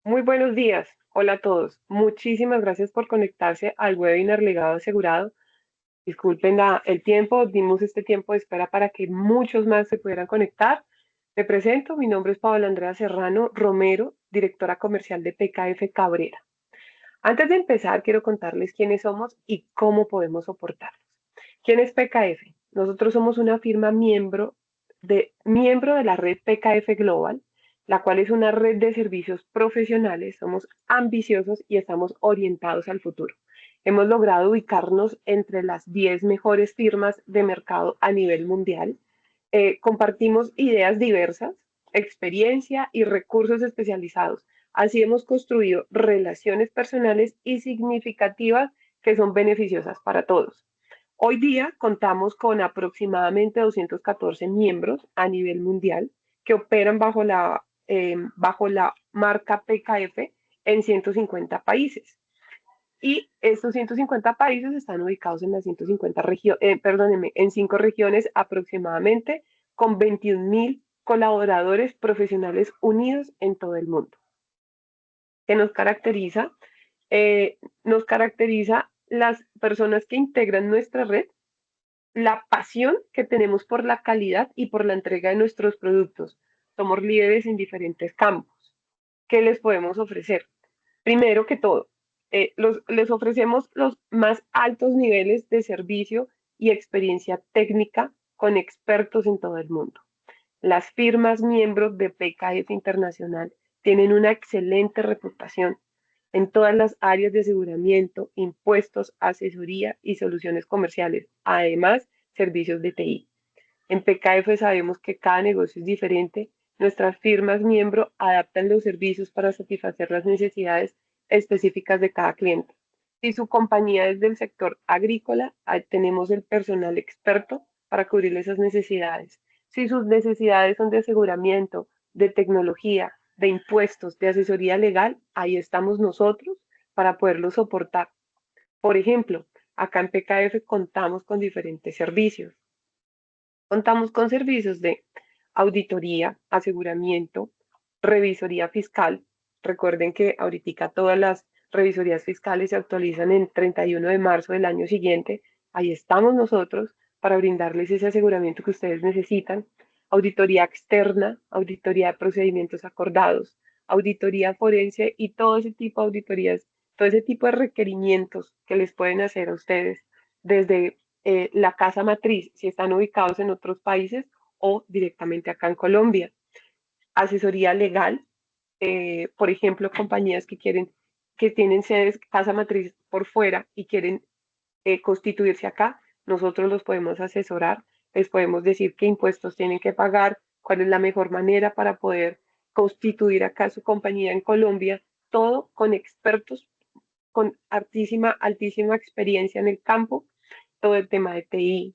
Muy buenos días. Hola a todos. Muchísimas gracias por conectarse al webinar Legado Asegurado. Disculpen el tiempo, dimos este tiempo de espera para que muchos más se pudieran conectar. Me presento, mi nombre es Paola Andrea Serrano Romero, directora comercial de PKF Cabrera. Antes de empezar, quiero contarles quiénes somos y cómo podemos soportarlos. ¿Quién es PKF? Nosotros somos una firma miembro de la red PKF Global, la cual es una red de servicios profesionales. Somos ambiciosos y estamos orientados al futuro. Hemos logrado ubicarnos entre las 10 mejores firmas de mercado a nivel mundial. Compartimos ideas diversas, experiencia y recursos especializados. Así hemos construido relaciones personales y significativas que son beneficiosas para todos. Hoy día contamos con aproximadamente 214 miembros a nivel mundial que operan bajo la marca PKF en 150 países. Y estos 150 países están ubicados en las 150 perdónenme, en 5 regiones aproximadamente, con 21.000 colaboradores profesionales unidos en todo el mundo. ¿Qué nos caracteriza? Nos caracteriza las personas que integran nuestra red, la pasión que tenemos por la calidad y por la entrega de nuestros productos. Somos líderes en diferentes campos. ¿Qué les podemos ofrecer? Primero que todo, les ofrecemos los más altos niveles de servicio y experiencia técnica con expertos en todo el mundo. Las firmas miembros de PKF Internacional tienen una excelente reputación en todas las áreas de aseguramiento, impuestos, asesoría y soluciones comerciales, además servicios de TI. En PKF sabemos que cada negocio es diferente. Nuestras firmas miembro adaptan los servicios para satisfacer las necesidades específicas de cada cliente. Si su compañía es del sector agrícola, tenemos el personal experto para cubrir esas necesidades. Si sus necesidades son de aseguramiento, de tecnología, de impuestos, de asesoría legal, ahí estamos nosotros para poderlo soportar. Por ejemplo, acá en PKF contamos con diferentes servicios. Contamos con servicios de auditoría, aseguramiento, revisoría fiscal. Recuerden que ahorita todas las revisorías fiscales se actualizan en 31 de marzo del año siguiente. Ahí estamos nosotros para brindarles ese aseguramiento que ustedes necesitan. Auditoría externa, auditoría de procedimientos acordados, auditoría forense y todo ese tipo de auditorías, todo ese tipo de requerimientos que les pueden hacer a ustedes desde la casa matriz, si están ubicados en otros países o directamente acá en Colombia. Asesoría legal, por ejemplo, compañías que tienen sedes, casa matriz por fuera y quieren constituirse acá, nosotros los podemos asesorar, les podemos decir qué impuestos tienen que pagar, cuál es la mejor manera para poder constituir acá su compañía en Colombia, todo con expertos con altísima experiencia en el campo, todo el tema de TI,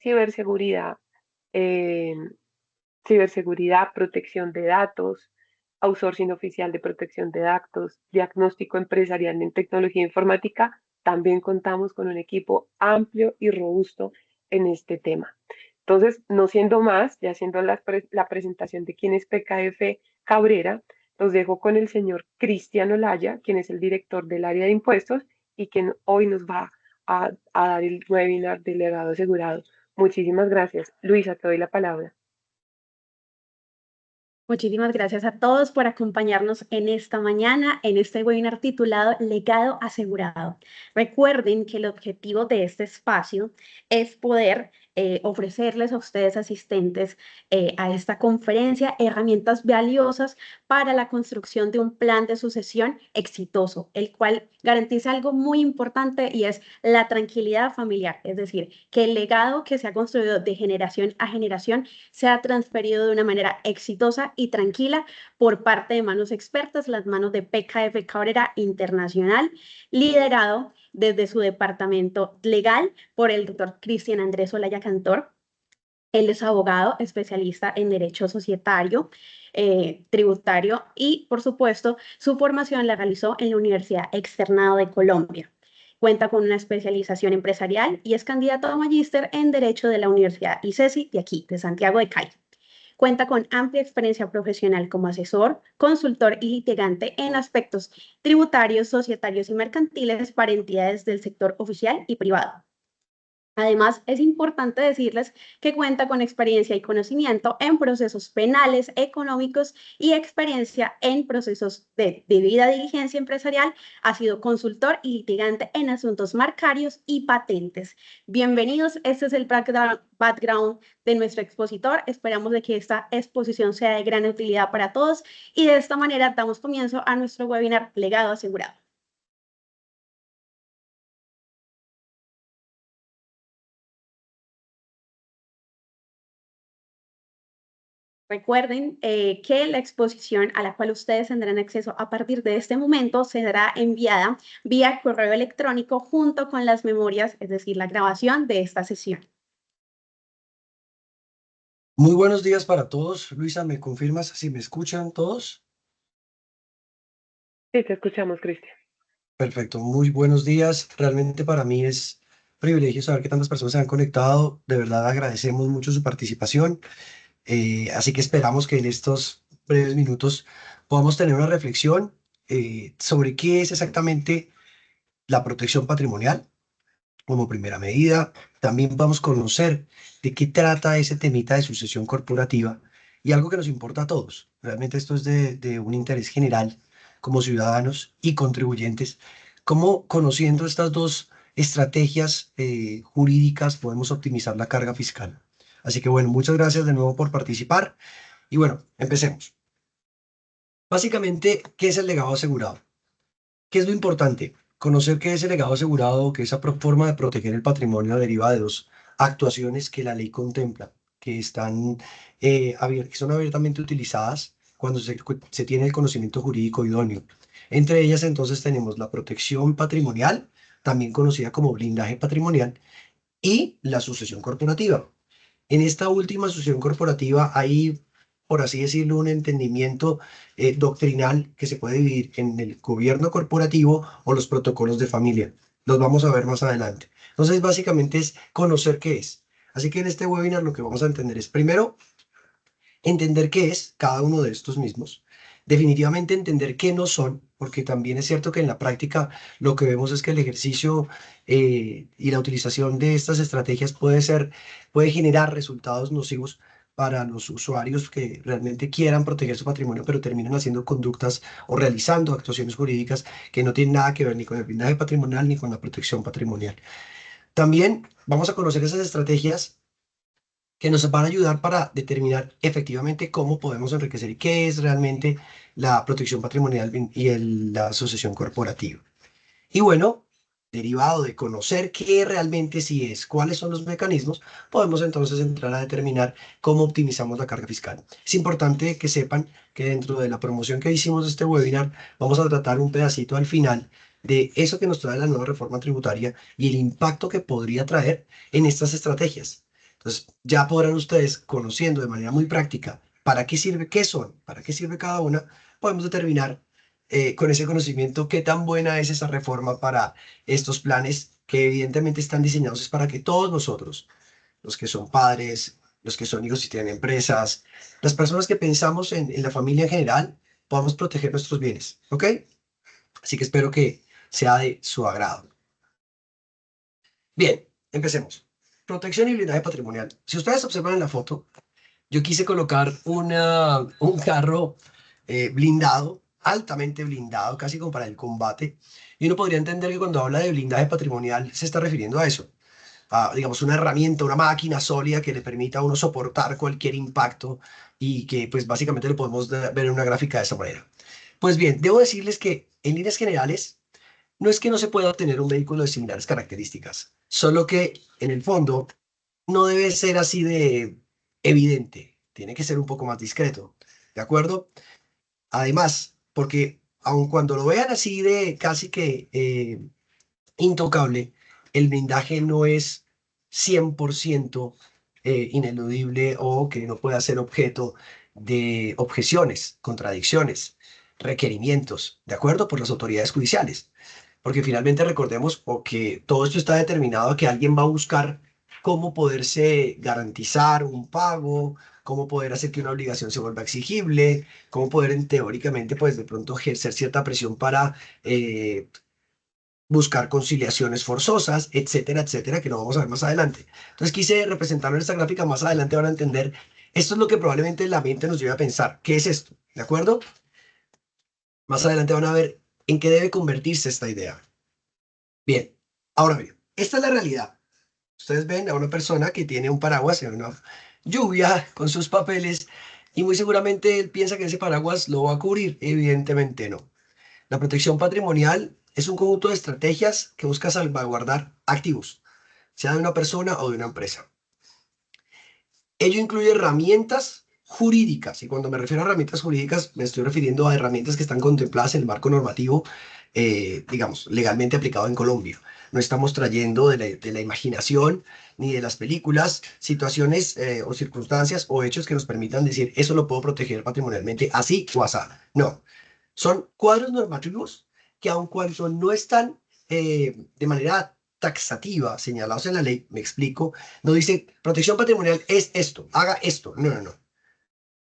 ciberseguridad, eh, protección de datos, outsourcing oficial de protección de datos, diagnóstico empresarial en tecnología informática. También contamos con un equipo amplio y robusto en este tema. Entonces, no siendo más, ya haciendo la presentación de quién es PKF Cabrera, los dejo con el señor Cristian Olaya, quien es el director del área de impuestos y quien hoy nos va a dar el webinar del legado asegurado. Muchísimas gracias. Luisa, te doy la palabra. Muchísimas gracias a todos por acompañarnos en esta mañana en este webinar titulado Legado Asegurado. Recuerden que el objetivo de este espacio es poder ofrecerles a ustedes asistentes a esta conferencia herramientas valiosas para la construcción de un plan de sucesión exitoso, el cual garantiza algo muy importante y es la tranquilidad familiar, es decir, que el legado que se ha construido de generación a generación sea transferido de una manera exitosa y tranquila por parte de manos expertas, las manos de PKF Cabrera Internacional, liderado desde su departamento legal por el doctor Cristian Andrés Olaya Cantor. Él es abogado especialista en derecho societario, tributario y, por supuesto, su formación la realizó en la Universidad Externado de Colombia. Cuenta con una especialización empresarial y es candidato a magíster en Derecho de la Universidad ICESI de aquí, de Santiago de Cali. Cuenta con amplia experiencia profesional como asesor, consultor y litigante en aspectos tributarios, societarios y mercantiles para entidades del sector oficial y privado. Además, es importante decirles que cuenta con experiencia y conocimiento en procesos penales, económicos y experiencia en procesos de debida diligencia empresarial. Ha sido consultor y litigante en asuntos marcarios y patentes. Bienvenidos, este es el background de nuestro expositor. Esperamos de que esta exposición sea de gran utilidad para todos y de esta manera damos comienzo a nuestro webinar Legado Asegurado. Recuerden que la exposición a la cual ustedes tendrán acceso a partir de este momento será enviada vía correo electrónico junto con las memorias, es decir, la grabación de esta sesión. Muy buenos días para todos. Luisa, ¿me confirmas si me escuchan todos? Sí, te escuchamos, Cristian. Perfecto, muy buenos días. Realmente para mí es privilegio saber que tantas personas se han conectado. De verdad agradecemos mucho su participación. Así que esperamos que en estos breves minutos podamos tener una reflexión sobre qué es exactamente la protección patrimonial como primera medida. También vamos a conocer de qué trata ese temita de sucesión corporativa y algo que nos importa a todos. Realmente esto es de un interés general como ciudadanos y contribuyentes. Cómo conociendo estas dos estrategias jurídicas podemos optimizar la carga fiscal. Así que bueno, muchas gracias de nuevo por participar y bueno, empecemos. Básicamente, ¿qué es el legado asegurado? ¿Qué es lo importante? Conocer que ese legado asegurado, que esa forma de proteger el patrimonio deriva de dos actuaciones que la ley contempla, que están que son abiertamente utilizadas cuando se tiene el conocimiento jurídico idóneo. Entre ellas, entonces, tenemos la protección patrimonial, también conocida como blindaje patrimonial, y la sucesión corporativa. En esta última sucesión corporativa hay, por así decirlo, un entendimiento doctrinal que se puede dividir en el gobierno corporativo o los protocolos de familia. Los vamos a ver más adelante. Entonces, básicamente es conocer qué es. Así que en este webinar lo que vamos a entender es, primero, entender qué es cada uno de estos mismos. Definitivamente entender qué no son, porque también es cierto que en la práctica lo que vemos es que el ejercicio y la utilización de estas estrategias puede generar resultados nocivos para los usuarios que realmente quieran proteger su patrimonio, pero terminan haciendo conductas o realizando actuaciones jurídicas que no tienen nada que ver ni con el blindaje patrimonial ni con la protección patrimonial. También vamos a conocer esas estrategias que nos van a ayudar para determinar efectivamente cómo podemos enriquecer y qué es realmente la protección patrimonial y la sucesión corporativa. Y bueno, derivado de conocer qué realmente sí es, cuáles son los mecanismos, podemos entonces entrar a determinar cómo optimizamos la carga fiscal. Es importante que sepan que dentro de la promoción que hicimos de este webinar, vamos a tratar un pedacito al final de eso que nos trae la nueva reforma tributaria y el impacto que podría traer en estas estrategias. Entonces, ya podrán ustedes, conociendo de manera muy práctica para qué sirve, qué son, para qué sirve cada una, podemos determinar con ese conocimiento qué tan buena es esa reforma para estos planes que evidentemente están diseñados es para que todos nosotros, los que son padres, los que son hijos y tienen empresas, las personas que pensamos en la familia en general, podamos proteger nuestros bienes, ¿ok? Así que espero que sea de su agrado. Bien, empecemos. Protección y blindaje patrimonial. Si ustedes observan en la foto, yo quise colocar un carro blindado, altamente blindado, casi como para el combate. Y uno podría entender que cuando habla de blindaje patrimonial se está refiriendo a eso, a, digamos, una herramienta, una máquina sólida que le permita a uno soportar cualquier impacto y que pues básicamente lo podemos ver en una gráfica de esa manera. Pues bien, debo decirles que en líneas generales no es que no se pueda obtener un vehículo de similares características, solo que en el fondo no debe ser así de evidente, tiene que ser un poco más discreto, ¿de acuerdo? Además, porque aun cuando lo vean así de casi que intocable, el blindaje no es 100% ineludible o que no pueda ser objeto de objeciones, contradicciones, requerimientos, ¿de acuerdo? Por las autoridades judiciales. Porque finalmente recordemos o que todo esto está determinado a que alguien va a buscar cómo poderse garantizar un pago cómo poder hacer que una obligación se vuelva exigible, cómo poder teóricamente, pues de pronto ejercer cierta presión para buscar conciliaciones forzosas, etcétera, etcétera, que lo vamos a ver más adelante. Entonces quise representarlo en esta gráfica, más adelante van a entender, esto es lo que probablemente la mente nos lleve a pensar, ¿qué es esto? ¿De acuerdo? Más adelante van a ver en qué debe convertirse esta idea. Bien, ahora bien, esta es la realidad. Ustedes ven a una persona que tiene un paraguas en una lluvia con sus papeles y muy seguramente él piensa que ese paraguas lo va a cubrir. Evidentemente no. La protección patrimonial es un conjunto de estrategias que busca salvaguardar activos, sea de una persona o de una empresa. Ello incluye herramientas jurídicas, y cuando me refiero a herramientas jurídicas me estoy refiriendo a herramientas que están contempladas en el marco normativo, digamos, legalmente aplicado en Colombia. No estamos trayendo de la imaginación ni de las películas situaciones o circunstancias o hechos que nos permitan decir, eso lo puedo proteger patrimonialmente así o asá. No, son cuadros normativos que aun cuando no están de manera taxativa señalados en la ley, me explico, no dice protección patrimonial es esto, haga esto. No, no, no.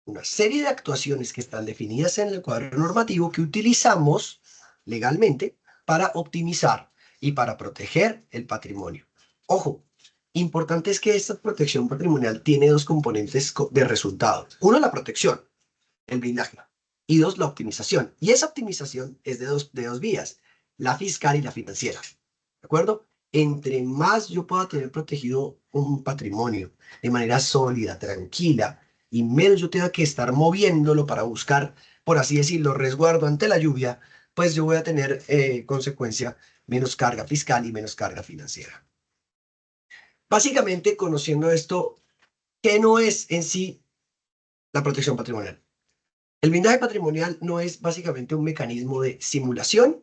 Una serie de actuaciones que están definidas en el cuadro normativo que utilizamos legalmente para optimizar y para proteger el patrimonio. Ojo, importante es que esta protección patrimonial tiene dos componentes de resultado. Uno, la protección, el blindaje. Y dos, la optimización. Y esa optimización es de dos vías, la fiscal y la financiera. ¿De acuerdo? Entre más yo pueda tener protegido un patrimonio de manera sólida, tranquila, y menos yo tenga que estar moviéndolo para buscar, por así decirlo, resguardo ante la lluvia, pues yo voy a tener, consecuencia, menos carga fiscal y menos carga financiera. Básicamente, conociendo esto, ¿qué no es en sí la protección patrimonial? El blindaje patrimonial no es básicamente un mecanismo de simulación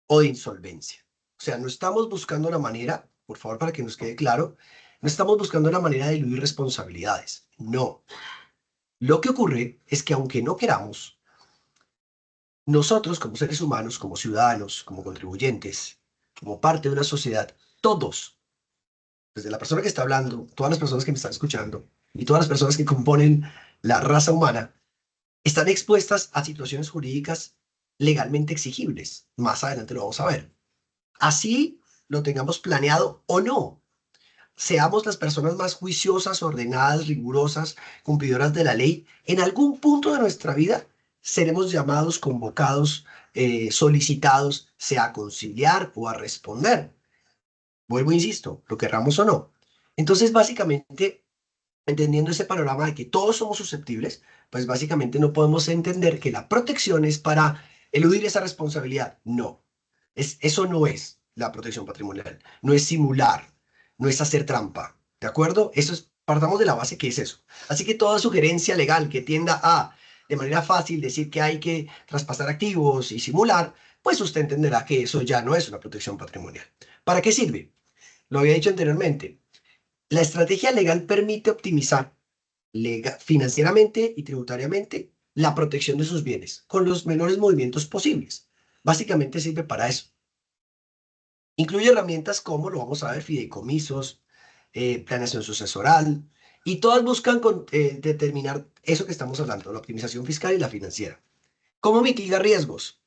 o de insolvencia. O sea, no estamos buscando la manera, por favor, para que nos quede claro, no estamos buscando la manera de eludir responsabilidades. No. Lo que ocurre es que aunque no queramos, nosotros como seres humanos, como ciudadanos, como contribuyentes, como parte de una sociedad, todos, desde la persona que está hablando, todas las personas que me están escuchando y todas las personas que componen la raza humana, están expuestas a situaciones jurídicas legalmente exigibles. Más adelante lo vamos a ver. Así lo tengamos planeado o no. Seamos las personas más juiciosas, ordenadas, rigurosas, cumplidoras de la ley, en algún punto de nuestra vida seremos llamados, convocados, solicitados, sea a conciliar o a responder. Vuelvo, insisto, lo querramos o no. Entonces, básicamente, entendiendo ese panorama de que todos somos susceptibles, pues básicamente no podemos entender que la protección es para eludir esa responsabilidad. No, eso no es la protección patrimonial. No es simular, no es hacer trampa. ¿De acuerdo? Partamos de la base que es eso. Así que toda sugerencia legal que tienda a, de manera fácil, decir que hay que traspasar activos y simular, pues usted entenderá que eso ya no es una protección patrimonial. ¿Para qué sirve? Lo había dicho anteriormente. La estrategia legal permite optimizar financieramente y tributariamente la protección de sus bienes con los menores movimientos posibles. Básicamente sirve para eso. Incluye herramientas como, lo vamos a ver, fideicomisos, planeación sucesoral, y todas buscan determinar eso que estamos hablando, la optimización fiscal y la financiera. ¿Cómo mitiga riesgos?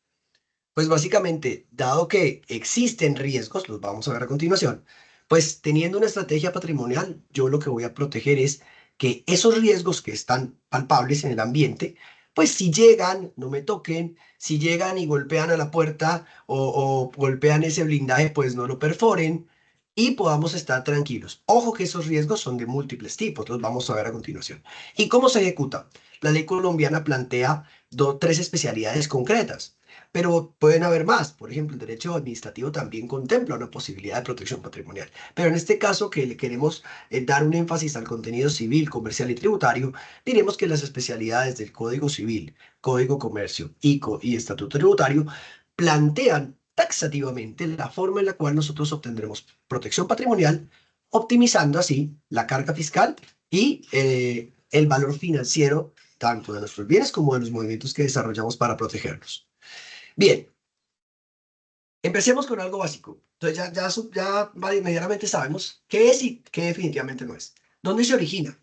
Pues básicamente, dado que existen riesgos, los vamos a ver a continuación, pues teniendo una estrategia patrimonial, yo lo que voy a proteger es que esos riesgos que están palpables en el ambiente, pues si llegan, no me toquen, si llegan y golpean a la puerta o golpean ese blindaje, pues no lo perforen y podamos estar tranquilos. Ojo que esos riesgos son de múltiples tipos, los vamos a ver a continuación. ¿Y cómo se ejecuta? La ley colombiana plantea tres especialidades concretas. Pero pueden haber más. Por ejemplo, el derecho administrativo también contempla una posibilidad de protección patrimonial. Pero en este caso, que le queremos dar un énfasis al contenido civil, comercial y tributario, diremos que las especialidades del Código Civil, Código Comercio, ICO y Estatuto Tributario plantean taxativamente la forma en la cual nosotros obtendremos protección patrimonial, optimizando así la carga fiscal y el valor financiero tanto de nuestros bienes como de los movimientos que desarrollamos para protegerlos. Bien, empecemos con algo básico. Entonces ya medianamente sabemos qué es y qué definitivamente no es. ¿Dónde se origina?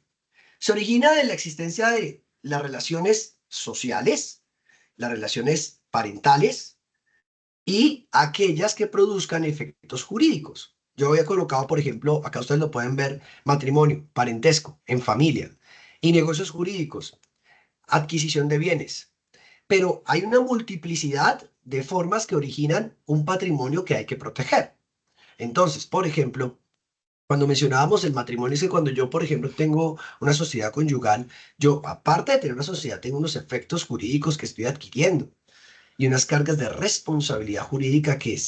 Se origina de la existencia de las relaciones sociales, las relaciones parentales y aquellas que produzcan efectos jurídicos. Yo había colocado, por ejemplo, acá ustedes lo pueden ver, matrimonio, parentesco, en familia y negocios jurídicos, adquisición de bienes. Pero hay una multiplicidad de formas que originan un patrimonio que hay que proteger. Entonces, por ejemplo, cuando mencionábamos el matrimonio, es que cuando yo, por ejemplo, tengo una sociedad conyugal, yo, aparte de tener una sociedad, tengo unos efectos jurídicos que estoy adquiriendo y unas cargas de responsabilidad jurídica que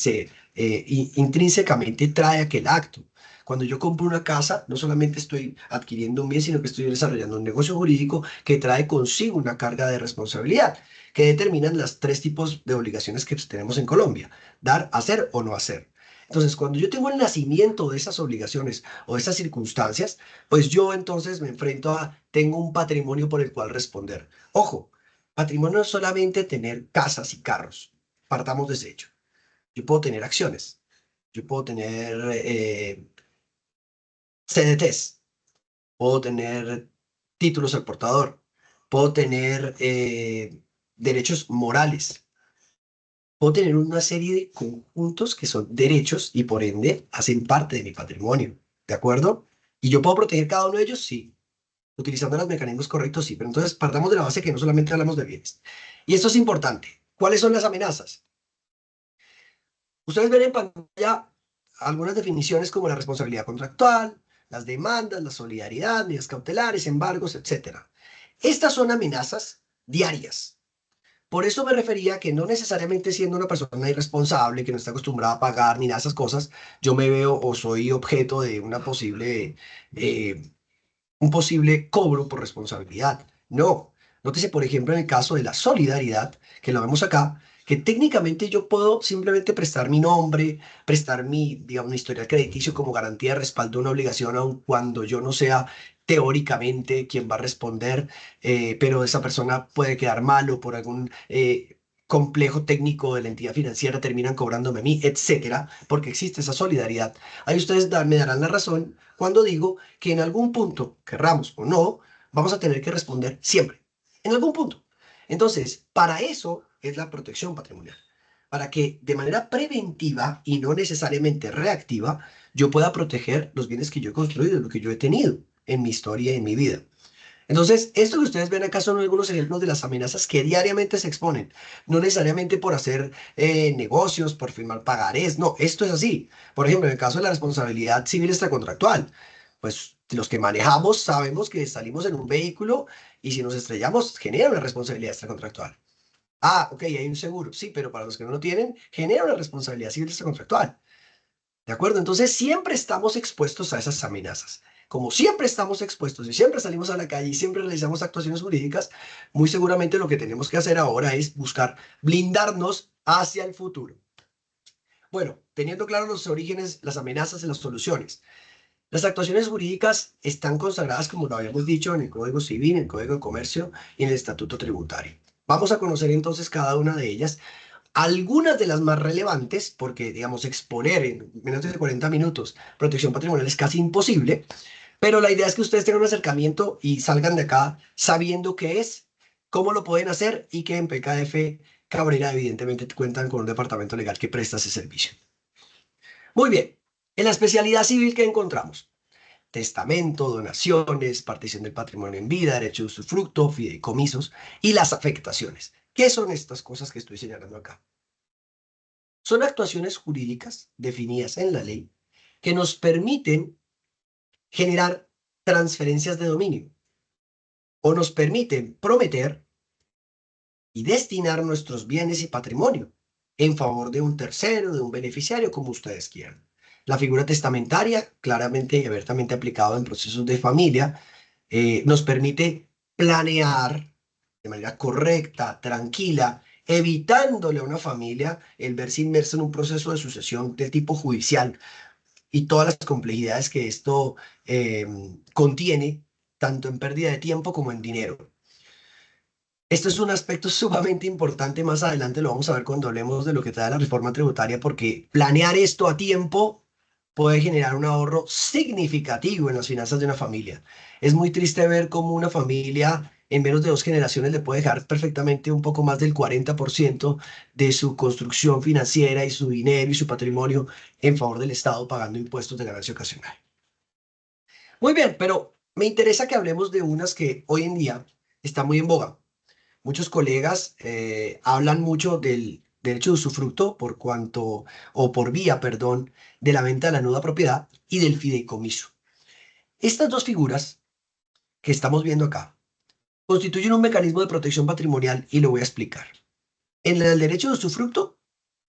intrínsecamente trae aquel acto. Cuando yo compro una casa, no solamente estoy adquiriendo un bien, sino que estoy desarrollando un negocio jurídico que trae consigo una carga de responsabilidad, que determinan las tres tipos de obligaciones que tenemos en Colombia: dar, hacer o no hacer. Entonces, cuando yo tengo el nacimiento de esas obligaciones o de esas circunstancias, pues yo entonces me enfrento a, tengo un patrimonio por el cual responder. Ojo, patrimonio no es solamente tener casas y carros. Partamos de ese hecho. Yo puedo tener acciones, yo puedo tener CDTs, puedo tener títulos al portador, puedo tener derechos morales, puedo tener una serie de conjuntos que son derechos y por ende hacen parte de mi patrimonio. ¿De acuerdo? ¿Y yo puedo proteger cada uno de ellos? Sí. Utilizando los mecanismos correctos, sí. Pero entonces partamos de la base que no solamente hablamos de bienes. Y esto es importante. ¿Cuáles son las amenazas? Ustedes ven en pantalla algunas definiciones como la responsabilidad contractual, las demandas, la solidaridad, medidas cautelares, embargos, etcétera. Estas son amenazas diarias. Por eso me refería que no necesariamente siendo una persona irresponsable, que no está acostumbrada a pagar ni nada de esas cosas, yo me veo o soy objeto de eh, un posible cobro por responsabilidad. No. Nótese, por ejemplo, en el caso de la solidaridad, que lo vemos acá, que técnicamente yo puedo simplemente prestar mi nombre, prestar mi, digamos, mi historial crediticio como garantía de respaldo de una obligación, aun cuando yo no sea teóricamente quien va a responder, pero esa persona puede quedar mal o por algún complejo técnico de la entidad financiera terminan cobrándome a mí, etcétera, porque existe esa solidaridad. Ahí ustedes me darán la razón cuando digo que en algún punto, querramos o no, vamos a tener que responder siempre, en algún punto. Entonces, para eso es la protección patrimonial, para que de manera preventiva y no necesariamente reactiva, yo pueda proteger los bienes que yo he construido, lo que yo he tenido en mi historia y en mi vida. Entonces, esto que ustedes ven acá son algunos ejemplos de las amenazas que diariamente se exponen, no necesariamente por hacer negocios, por firmar pagarés, no, esto es así. Por ejemplo, en el caso de la responsabilidad civil extracontractual, pues los que manejamos sabemos que salimos en un vehículo y si nos estrellamos genera una responsabilidad extracontractual. Ah, ok, hay un seguro, sí, pero para los que no lo tienen, genera una responsabilidad civil extracontractual. ¿De acuerdo? Entonces siempre estamos expuestos a esas amenazas. Como siempre estamos expuestos y siempre salimos a la calle y siempre realizamos actuaciones jurídicas, muy seguramente lo que tenemos que hacer ahora es buscar blindarnos hacia el futuro. Bueno, teniendo claro los orígenes, las amenazas y las soluciones. Las actuaciones jurídicas están consagradas, como lo habíamos dicho, en el Código Civil, en el Código de Comercio y en el Estatuto Tributario. Vamos a conocer entonces cada una de ellas. Algunas de las más relevantes, porque, digamos, exponer en menos de 40 minutos protección patrimonial es casi imposible, pero la idea es que ustedes tengan un acercamiento y salgan de acá sabiendo qué es, cómo lo pueden hacer y que en PKF Cabrera evidentemente cuentan con un departamento legal que presta ese servicio. Muy bien, en la especialidad civil que encontramos: testamento, donaciones, partición del patrimonio en vida, derecho de usufructo, fideicomisos y las afectaciones. ¿Qué son estas cosas que estoy señalando acá? Son actuaciones jurídicas definidas en la ley que nos permiten generar transferencias de dominio o nos permiten prometer y destinar nuestros bienes y patrimonio en favor de un tercero, de un beneficiario, como ustedes quieran. La figura testamentaria, claramente y abiertamente aplicada en procesos de familia, nos permite planear de manera correcta, tranquila, evitándole a una familia el verse inmerso en un proceso de sucesión de tipo judicial y todas las complejidades que esto contiene, tanto en pérdida de tiempo como en dinero. Esto es un aspecto sumamente importante, más adelante lo vamos a ver cuando hablemos de lo que trae la reforma tributaria, porque planear esto a tiempo puede generar un ahorro significativo en las finanzas de una familia. Es muy triste ver cómo una familia en menos de 2 generaciones le puede dejar perfectamente un poco más del 40% de su construcción financiera y su dinero y su patrimonio en favor del Estado pagando impuestos de ganancia ocasional. Muy bien, pero me interesa que hablemos de unas que hoy en día están muy en boga. Muchos colegas hablan mucho del derecho de usufructo por cuanto, o por vía, perdón, de la venta de la nuda propiedad y del fideicomiso. Estas dos figuras que estamos viendo acá constituyen un mecanismo de protección patrimonial y lo voy a explicar. En el derecho de usufructo,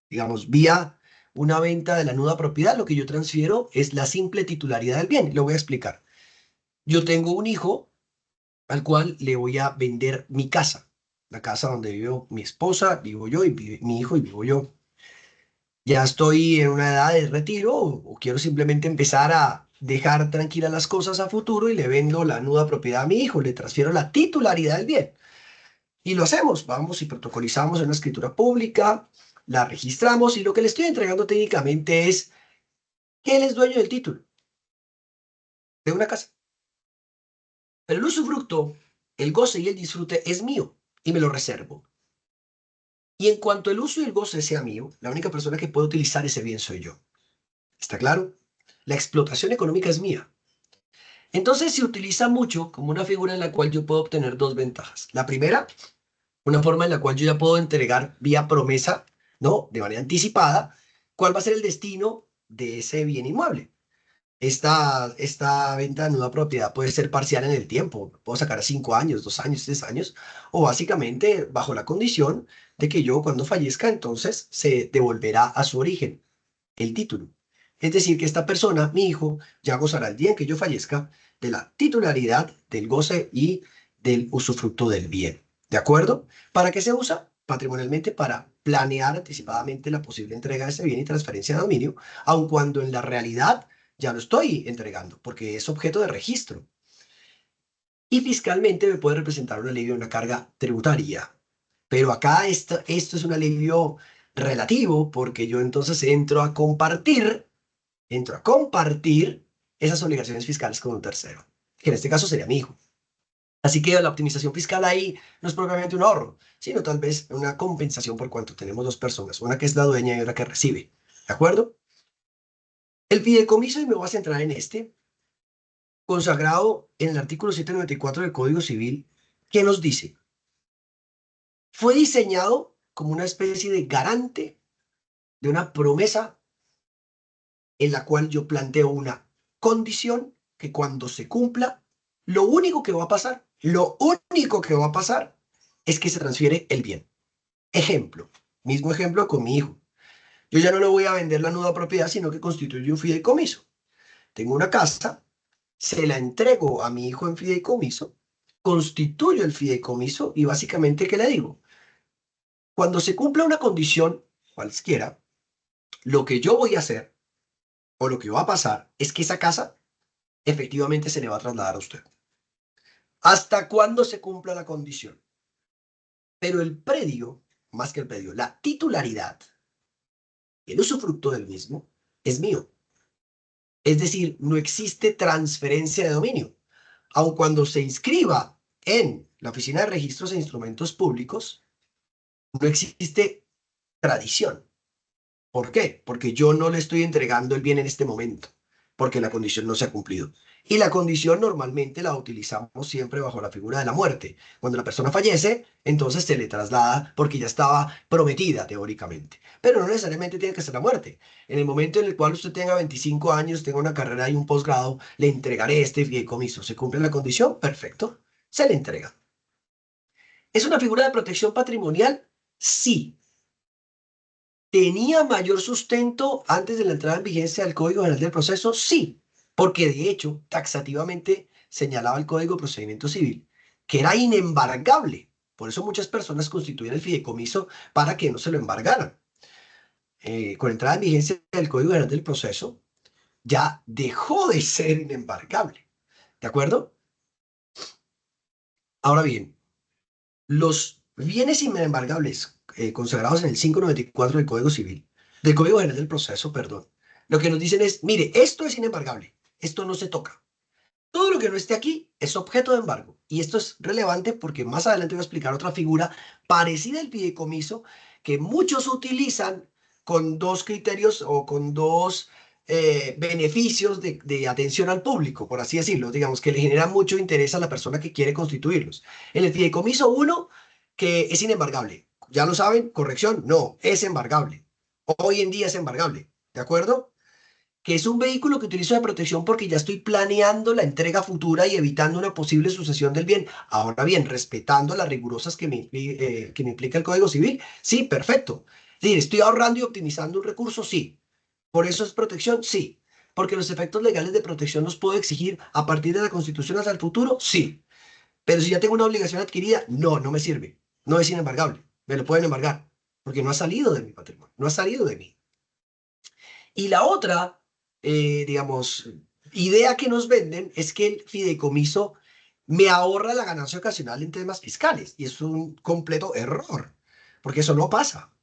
digamos, vía una venta de la nuda propiedad, lo que yo transfiero es la simple titularidad del bien. Lo voy a explicar. Yo tengo un hijo al cual le voy a vender mi casa, la casa donde vivo mi esposa, vivo yo y vive mi hijo y vivo yo. Ya estoy en una edad de retiro o quiero simplemente empezar a dejar tranquilas las cosas a futuro y le vendo la nuda propiedad a mi hijo, le transfiero la titularidad del bien. Y lo hacemos, vamos y protocolizamos en una escritura pública, la registramos y lo que le estoy entregando técnicamente es que él es dueño del título de una casa. Pero el usufructo, el goce y el disfrute es mío y me lo reservo. Y en cuanto el uso y el goce sea mío, la única persona que puede utilizar ese bien soy yo. ¿Está claro? La explotación económica es mía. Entonces se utiliza mucho como una figura en la cual yo puedo obtener dos ventajas. La primera, una forma en la cual yo ya puedo entregar vía promesa, ¿no? De manera anticipada, cuál va a ser el destino de ese bien inmueble. Esta venta de nueva propiedad puede ser parcial en el tiempo. Puedo sacar a 5 años, 2 años, 3 años, o básicamente bajo la condición de que yo cuando fallezca, entonces se devolverá a su origen el título. Es decir, que esta persona, mi hijo, ya gozará el día en que yo fallezca de la titularidad, del goce y del usufructo del bien. ¿De acuerdo? ¿Para qué se usa? Patrimonialmente para planear anticipadamente la posible entrega de ese bien y transferencia de dominio, aun cuando en la realidad ya lo estoy entregando, porque es objeto de registro. Y fiscalmente me puede representar un alivio de una carga tributaria. Pero acá esto es un alivio relativo, porque yo entonces entro a compartir esas obligaciones fiscales con un tercero, que en este caso sería mi hijo. Así que la optimización fiscal ahí no es propiamente un ahorro, sino tal vez una compensación por cuanto tenemos dos personas, una que es la dueña y otra que recibe. ¿De acuerdo? El fideicomiso, y me voy a centrar en este, consagrado en el artículo 794 del Código Civil, que nos dice, fue diseñado como una especie de garante de una promesa en la cual yo planteo una condición que cuando se cumpla, lo único que va a pasar es que se transfiere el bien. Ejemplo, mismo ejemplo con mi hijo. Yo ya no le voy a vender la nueva propiedad, sino que constituye un fideicomiso. Tengo una casa, se la entrego a mi hijo en fideicomiso, constituyo el fideicomiso y básicamente, ¿qué le digo? Cuando se cumpla una condición, cualquiera, lo que yo voy a hacer o lo que va a pasar es que esa casa efectivamente se le va a trasladar a usted. ¿Hasta cuándo se cumpla la condición? Pero el predio, más que el predio, la titularidad, el usufructo del mismo, es mío. Es decir, no existe transferencia de dominio. Aun cuando se inscriba en la Oficina de Registros e Instrumentos Públicos, no existe tradición. ¿Por qué? Porque yo no le estoy entregando el bien en este momento, porque la condición no se ha cumplido. Y la condición normalmente la utilizamos siempre bajo la figura de la muerte. Cuando la persona fallece, entonces se le traslada porque ya estaba prometida teóricamente. Pero no necesariamente tiene que ser la muerte. En el momento en el cual usted tenga 25 años, tenga una carrera y un posgrado, le entregaré este fideicomiso. ¿Se cumple la condición? Perfecto. Se le entrega. ¿Es una figura de protección patrimonial? Sí. ¿Tenía mayor sustento antes de la entrada en vigencia del Código General del Proceso? Sí, porque de hecho, taxativamente señalaba el Código de Procedimiento Civil que era inembargable. Por eso muchas personas constituían el fideicomiso para que no se lo embargaran. Con entrada en vigencia del Código General del Proceso, ya dejó de ser inembargable. ¿De acuerdo? Ahora bien, los bienes inembargables consagrados en el 594 del Código Civil, del Código General del Proceso, perdón, Lo que nos dicen es, mire, esto es inembargable, esto no se toca. Todo lo que no esté aquí es objeto de embargo. Y esto es relevante porque más adelante voy a explicar otra figura parecida al fideicomiso que muchos utilizan con dos criterios o con dos beneficios de atención al público, por así decirlo, digamos, que le genera mucho interés a la persona que quiere constituirlos. En el fideicomiso uno, que es inembargable. ¿Ya lo saben? Corrección, no, es embargable. Hoy en día es embargable, ¿de acuerdo? Que es un vehículo que utilizo de protección porque ya estoy planeando la entrega futura y evitando una posible sucesión del bien. Ahora bien, respetando las rigurosas que me implica el Código Civil, sí, perfecto. Es decir, ¿estoy ahorrando y optimizando un recurso? Sí. ¿Por eso es protección? Sí. ¿Porque los efectos legales de protección los puedo exigir a partir de la Constitución hasta el futuro? Sí. Pero si ya tengo una obligación adquirida, no, no me sirve. No es inembargable. Me lo pueden embargar porque no ha salido de mi patrimonio, no ha salido de mí. Y la otra, digamos, idea que nos venden es que el fideicomiso me ahorra la ganancia ocasional en temas fiscales. Y es un completo error, porque eso no pasa.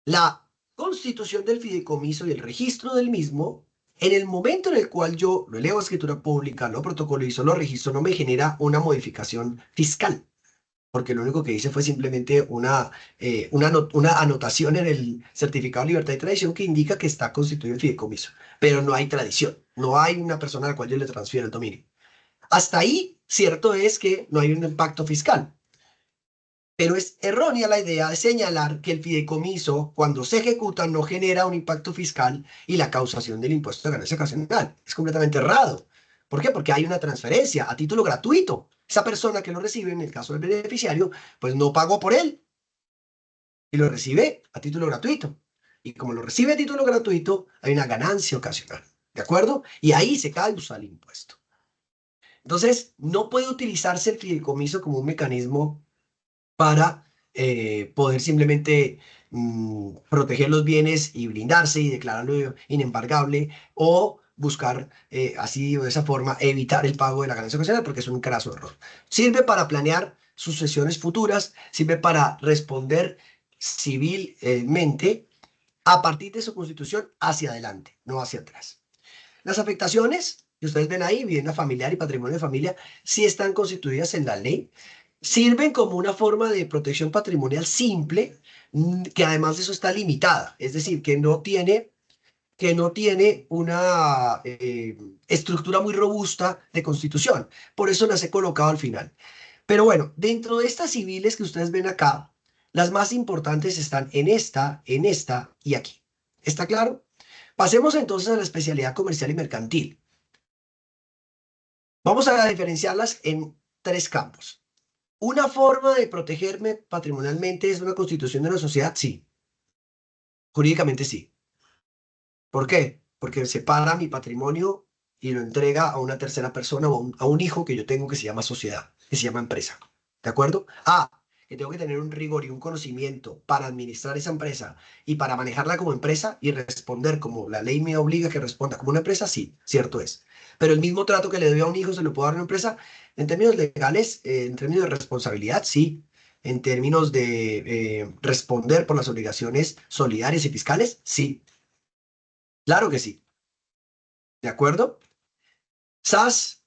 La constitución del fideicomiso y el registro del mismo, en el momento en el cual yo lo elevo a escritura pública, lo protocolizo, lo registro, no me genera una modificación fiscal porque lo único que hice fue simplemente una anotación en el certificado de libertad y tradición que indica que está constituido el fideicomiso, pero no hay tradición, no hay una persona a la cual yo le transfiera el dominio. Hasta ahí, cierto es que no hay un impacto fiscal, pero es errónea la idea de señalar que el fideicomiso, cuando se ejecuta, no genera un impacto fiscal y la causación del impuesto de ganancia ocasional. Es completamente errado. ¿Por qué? Porque hay una transferencia a título gratuito. Esa persona que lo recibe, en el caso del beneficiario, pues no pagó por él y lo recibe a título gratuito. Y como lo recibe a título gratuito, hay una ganancia ocasional. ¿De acuerdo? Y ahí se causa el impuesto. Entonces, no puede utilizarse el fideicomiso como un mecanismo para poder simplemente proteger los bienes y blindarse y declararlo inembargable o buscar así o de esa forma evitar el pago de la ganancia ocasional porque es un craso error. Sirve para planear sucesiones futuras, sirve para responder civilmente a partir de su constitución hacia adelante, no hacia atrás. Las afectaciones que ustedes ven ahí, vivienda familiar y patrimonio de familia, sí están constituidas en la ley, sirven como una forma de protección patrimonial simple, que además de eso está limitada, es decir, que no tiene una estructura muy robusta de constitución. Por eso las he colocado al final. Pero bueno, dentro de estas civiles que ustedes ven acá, las más importantes están en esta y aquí. ¿Está claro? Pasemos entonces a la especialidad comercial y mercantil. Vamos a diferenciarlas en tres campos. ¿Una forma de protegerme patrimonialmente es una constitución de una sociedad? Sí. Jurídicamente sí. ¿Por qué? Porque separa mi patrimonio y lo entrega a una tercera persona o a un hijo que yo tengo que se llama sociedad, que se llama empresa. ¿De acuerdo? Que tengo que tener un rigor y un conocimiento para administrar esa empresa y para manejarla como empresa y responder como la ley me obliga que responda como una empresa, sí, cierto es. Pero el mismo trato que le doy a un hijo se lo puedo dar a una empresa en términos legales, en términos de responsabilidad, sí. En términos de responder por las obligaciones solidarias y fiscales, sí. Claro que sí. ¿De acuerdo? SAS,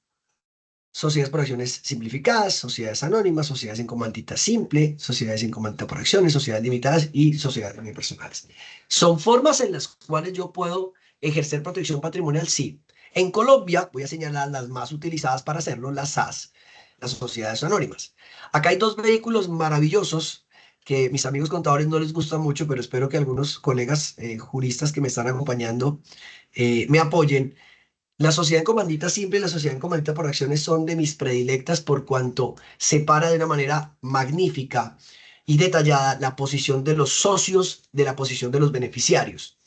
sociedades por acciones simplificadas, sociedades anónimas, sociedades en comandita simple, sociedades en comandita por acciones, sociedades limitadas y sociedades unipersonales. ¿Son formas en las cuales yo puedo ejercer protección patrimonial? Sí. En Colombia, voy a señalar las más utilizadas para hacerlo, las SAS, las sociedades anónimas. Acá hay dos vehículos maravillosos que mis amigos contadores no les gustan mucho, pero espero que algunos colegas juristas que me están acompañando me apoyen. La sociedad en comandita simple y la sociedad en comandita por acciones son de mis predilectas por cuanto separa de una manera magnífica y detallada la posición de los socios de la posición de los beneficiarios.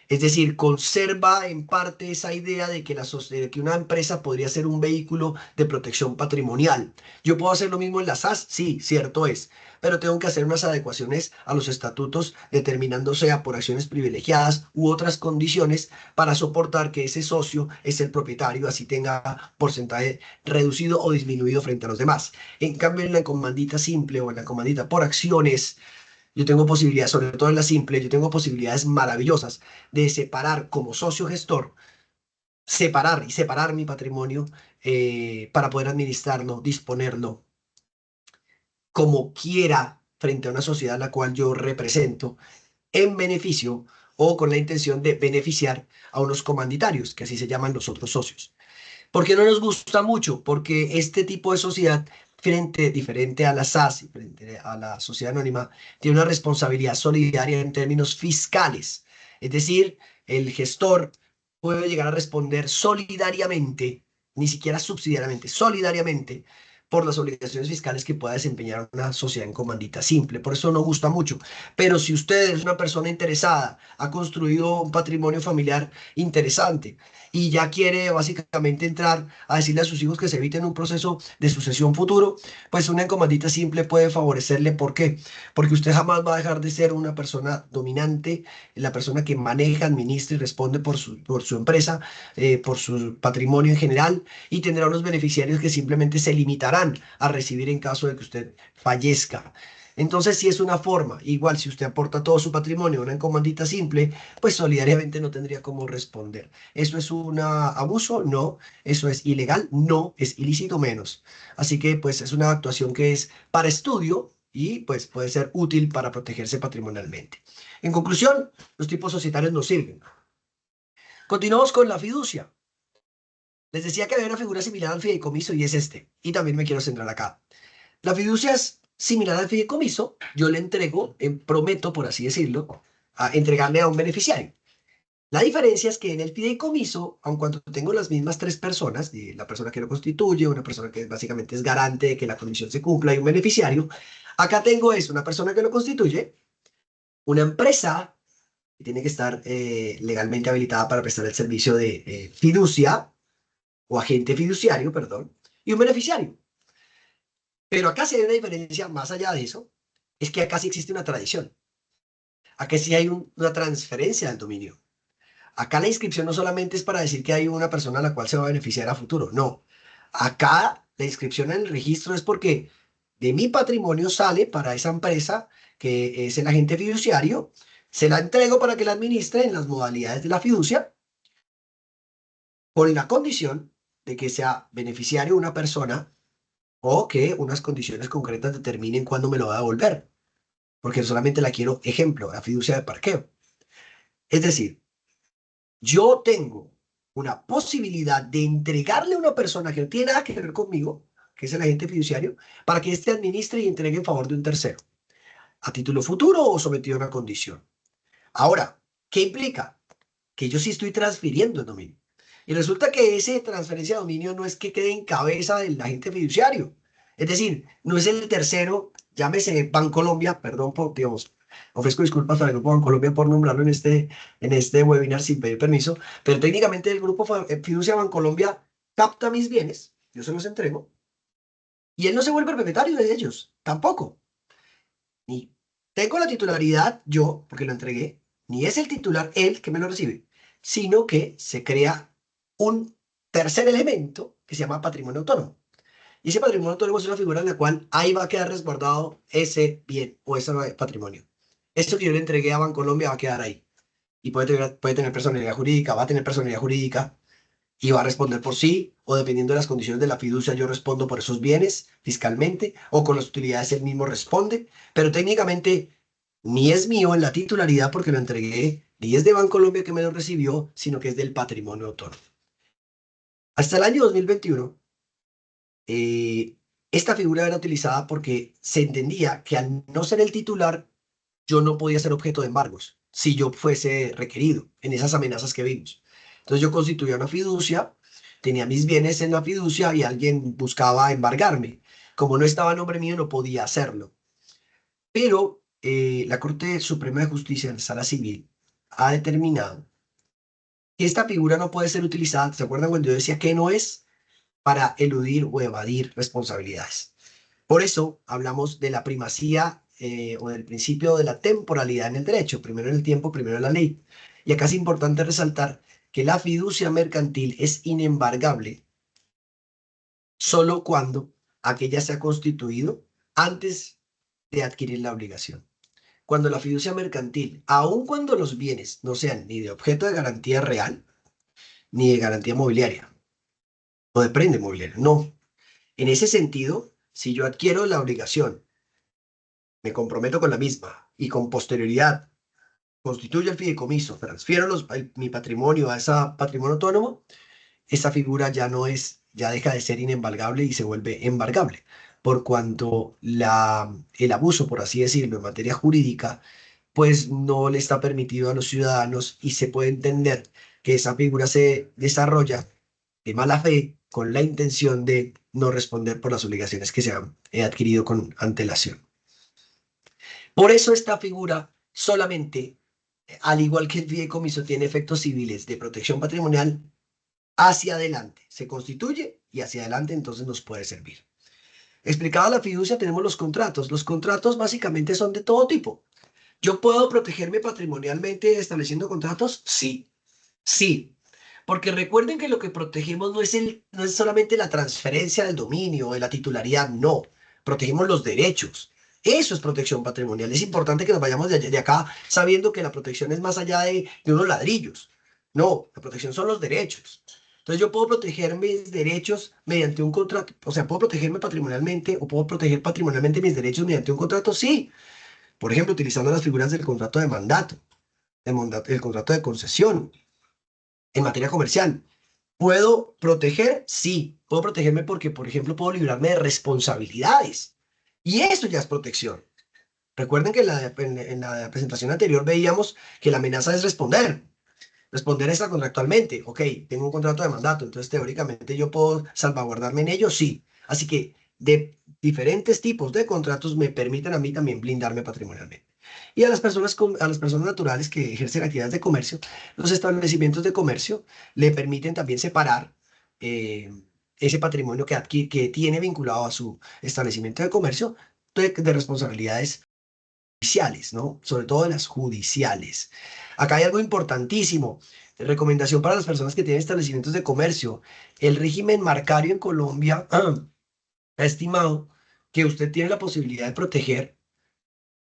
Es decir, conserva en parte esa idea de que una empresa podría ser un vehículo de protección patrimonial. ¿Yo puedo hacer lo mismo en las SAS? Sí, cierto es, pero tengo que hacer unas adecuaciones a los estatutos, determinando sea por acciones privilegiadas u otras condiciones para soportar que ese socio es el propietario, así tenga porcentaje reducido o disminuido frente a los demás. En cambio, en la comandita simple o en la comandita por acciones, yo tengo posibilidades, sobre todo en la simple, yo tengo posibilidades maravillosas de separar como socio gestor, separar mi patrimonio para poder administrarlo, disponerlo como quiera frente a una sociedad a la cual yo represento en beneficio o con la intención de beneficiar a unos comanditarios, que así se llaman los otros socios. ¿Por qué no nos gusta mucho? Porque este tipo de sociedad, diferente a la SAS y frente a la sociedad anónima, tiene una responsabilidad solidaria en términos fiscales. Es decir, el gestor puede llegar a responder solidariamente, ni siquiera subsidiariamente, solidariamente, por las obligaciones fiscales que pueda desempeñar una sociedad en comandita simple. Por eso no gusta mucho. Pero si usted es una persona interesada, ha construido un patrimonio familiar interesante, y ya quiere básicamente entrar a decirle a sus hijos que se eviten un proceso de sucesión futuro, pues una encomendita simple puede favorecerle. ¿Por qué? Porque usted jamás va a dejar de ser una persona dominante, la persona que maneja, administra y responde por su empresa, por su patrimonio en general, y tendrá unos beneficiarios que simplemente se limitarán a recibir en caso de que usted fallezca. Entonces, si es una forma, igual si usted aporta todo su patrimonio a una encomendita simple, pues solidariamente no tendría cómo responder. ¿Eso es un abuso? No. ¿Eso es ilegal? No. ¿Es ilícito? Menos. Así que pues es una actuación que es para estudio y pues puede ser útil para protegerse patrimonialmente. En conclusión, los tipos societarios no sirven. Continuamos con la fiducia. Les decía que había una figura similar al fideicomiso y es este. Y también me quiero centrar acá. La fiducia es similar al fideicomiso. Yo le entrego, prometo, por así decirlo, a entregarle a un beneficiario. La diferencia es que en el fideicomiso, aun cuando tengo las mismas tres personas, la persona que lo constituye, una persona que básicamente es garante de que la condición se cumpla y un beneficiario, acá tengo es una persona que lo constituye, una empresa que tiene que estar legalmente habilitada para prestar el servicio de fiducia o agente fiduciario, perdón, y un beneficiario. Pero acá sí hay una diferencia más allá de eso, es que acá sí existe una tradición, acá sí hay una transferencia del dominio. Acá la inscripción no solamente es para decir que hay una persona a la cual se va a beneficiar a futuro, no. Acá la inscripción en el registro es porque de mi patrimonio sale para esa empresa que es el agente fiduciario, se la entrego para que la administre en las modalidades de la fiducia, con la condición de que sea beneficiario una persona o que unas condiciones concretas determinen cuándo me lo va a devolver, porque solamente la quiero, ejemplo, la fiducia de parqueo. Es decir, yo tengo una posibilidad de entregarle a una persona que no tiene nada que ver conmigo, que es el agente fiduciario, para que éste administre y entregue en favor de un tercero, a título futuro o sometido a una condición. Ahora, ¿qué implica? Que yo sí estoy transfiriendo el dominio. Y resulta que esa transferencia de dominio no es que quede en cabeza del agente fiduciario. Es decir, no es el tercero, llámese Bancolombia, perdón por, digamos, ofrezco disculpas al Grupo Bancolombia por nombrarlo en este webinar sin pedir permiso, pero técnicamente el Grupo Fiducia Bancolombia capta mis bienes, yo se los entrego, y él no se vuelve propietario de ellos, tampoco. Ni tengo la titularidad yo, porque lo entregué, ni es el titular él que me lo recibe, sino que se crea un tercer elemento que se llama patrimonio autónomo. Y ese patrimonio autónomo es una figura en la cual ahí va a quedar resguardado ese bien o ese patrimonio. Esto que yo le entregué a Bancolombia va a quedar ahí. Y puede tener personalidad jurídica, va a tener personalidad jurídica y va a responder por sí, o dependiendo de las condiciones de la fiducia, yo respondo por esos bienes fiscalmente, o con las utilidades él mismo responde, pero técnicamente ni es mío en la titularidad porque lo entregué, ni es de Bancolombia que me lo recibió, sino que es del patrimonio autónomo. Hasta el año 2021, eh, esta figura era utilizada porque se entendía que al no ser el titular, yo no podía ser objeto de embargos si yo fuese requerido en esas amenazas que vimos. Entonces yo constituía una fiducia, tenía mis bienes en la fiducia y alguien buscaba embargarme. Como no estaba a nombre mío, no podía hacerlo. Pero la Corte Suprema de Justicia en la Sala Civil ha determinado que esta figura no puede ser utilizada, ¿se acuerdan cuando yo decía que no es? Para eludir o evadir responsabilidades. Por eso hablamos de la primacía o del principio de la temporalidad en el derecho, primero en el tiempo, primero en la ley. Y acá es importante resaltar que la fiducia mercantil es inembargable solo cuando aquella se ha constituido antes de adquirir la obligación. cuando la fiducia mercantil, aun cuando los bienes no sean ni de objeto de garantía real, ni de garantía mobiliaria, o de prenda inmobiliaria, no. En ese sentido, si yo adquiero la obligación, me comprometo con la misma y con posterioridad constituyo el fideicomiso, transfiero mi patrimonio a ese patrimonio autónomo, esa figura ya no es, ya deja de ser inembargable y se vuelve embargable, por cuanto el abuso, por así decirlo, en materia jurídica, pues no le está permitido a los ciudadanos y se puede entender que esa figura se desarrolla de mala fe con la intención de no responder por las obligaciones que se han adquirido con antelación. Por eso esta figura solamente, al igual que el fideicomiso, tiene efectos civiles de protección patrimonial hacia adelante. Se constituye y hacia adelante entonces nos puede servir. Explicada la fiducia, tenemos los contratos. Los contratos básicamente son de todo tipo. ¿Yo puedo protegerme patrimonialmente estableciendo contratos? Sí, sí. Porque recuerden que lo que protegemos no es solamente la transferencia del dominio o de la titularidad, no. Protegemos los derechos. Eso es protección patrimonial. Es importante que nos vayamos de acá sabiendo que la protección es más allá de unos ladrillos. No, la protección son los derechos. Entonces yo puedo proteger mis derechos mediante un contrato, o sea, puedo protegerme patrimonialmente o puedo proteger patrimonialmente mis derechos mediante un contrato, sí. Por ejemplo, utilizando las figuras del contrato de mandato, el contrato de concesión en materia comercial. ¿Puedo proteger? Sí. Puedo protegerme porque, por ejemplo, puedo librarme de responsabilidades. Y eso ya es protección. Recuerden que en la presentación anterior veíamos que la amenaza es responder. Responder extracontractualmente. Ok, tengo un contrato de mandato, entonces teóricamente yo puedo salvaguardarme en ello, sí. Así que de diferentes tipos de contratos me permiten a mí también blindarme patrimonialmente. Y a las personas naturales que ejercen actividades de comercio, los establecimientos de comercio le permiten también separar eh, ese patrimonio que tiene vinculado a su establecimiento de comercio de responsabilidades judiciales, ¿no? Sobre todo de las judiciales. Acá hay algo importantísimo. Recomendación para las personas que tienen establecimientos de comercio. El régimen marcario en Colombia ha estimado que usted tiene la posibilidad de proteger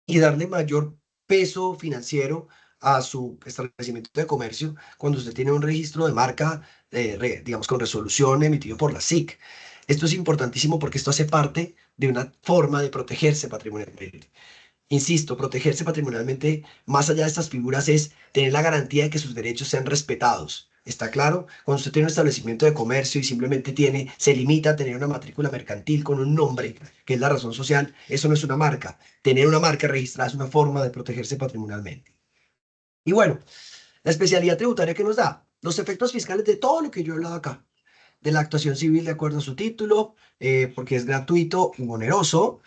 y darle mayor peso financiero a su establecimiento de comercio cuando usted tiene un registro de marca, digamos, con resolución emitido por la SIC. Esto es importantísimo porque esto hace parte de una forma de protegerse patrimonialmente. Insisto, protegerse patrimonialmente, más allá de estas figuras, es tener la garantía de que sus derechos sean respetados. ¿Está claro? Cuando usted tiene un establecimiento de comercio y simplemente se limita a tener una matrícula mercantil con un nombre, que es la razón social, eso no es una marca. Tener una marca registrada es una forma de protegerse patrimonialmente. Y bueno, la especialidad tributaria que nos da, los efectos fiscales de todo lo que yo he hablado acá, de la actuación civil de acuerdo a su título, porque es gratuito y oneroso.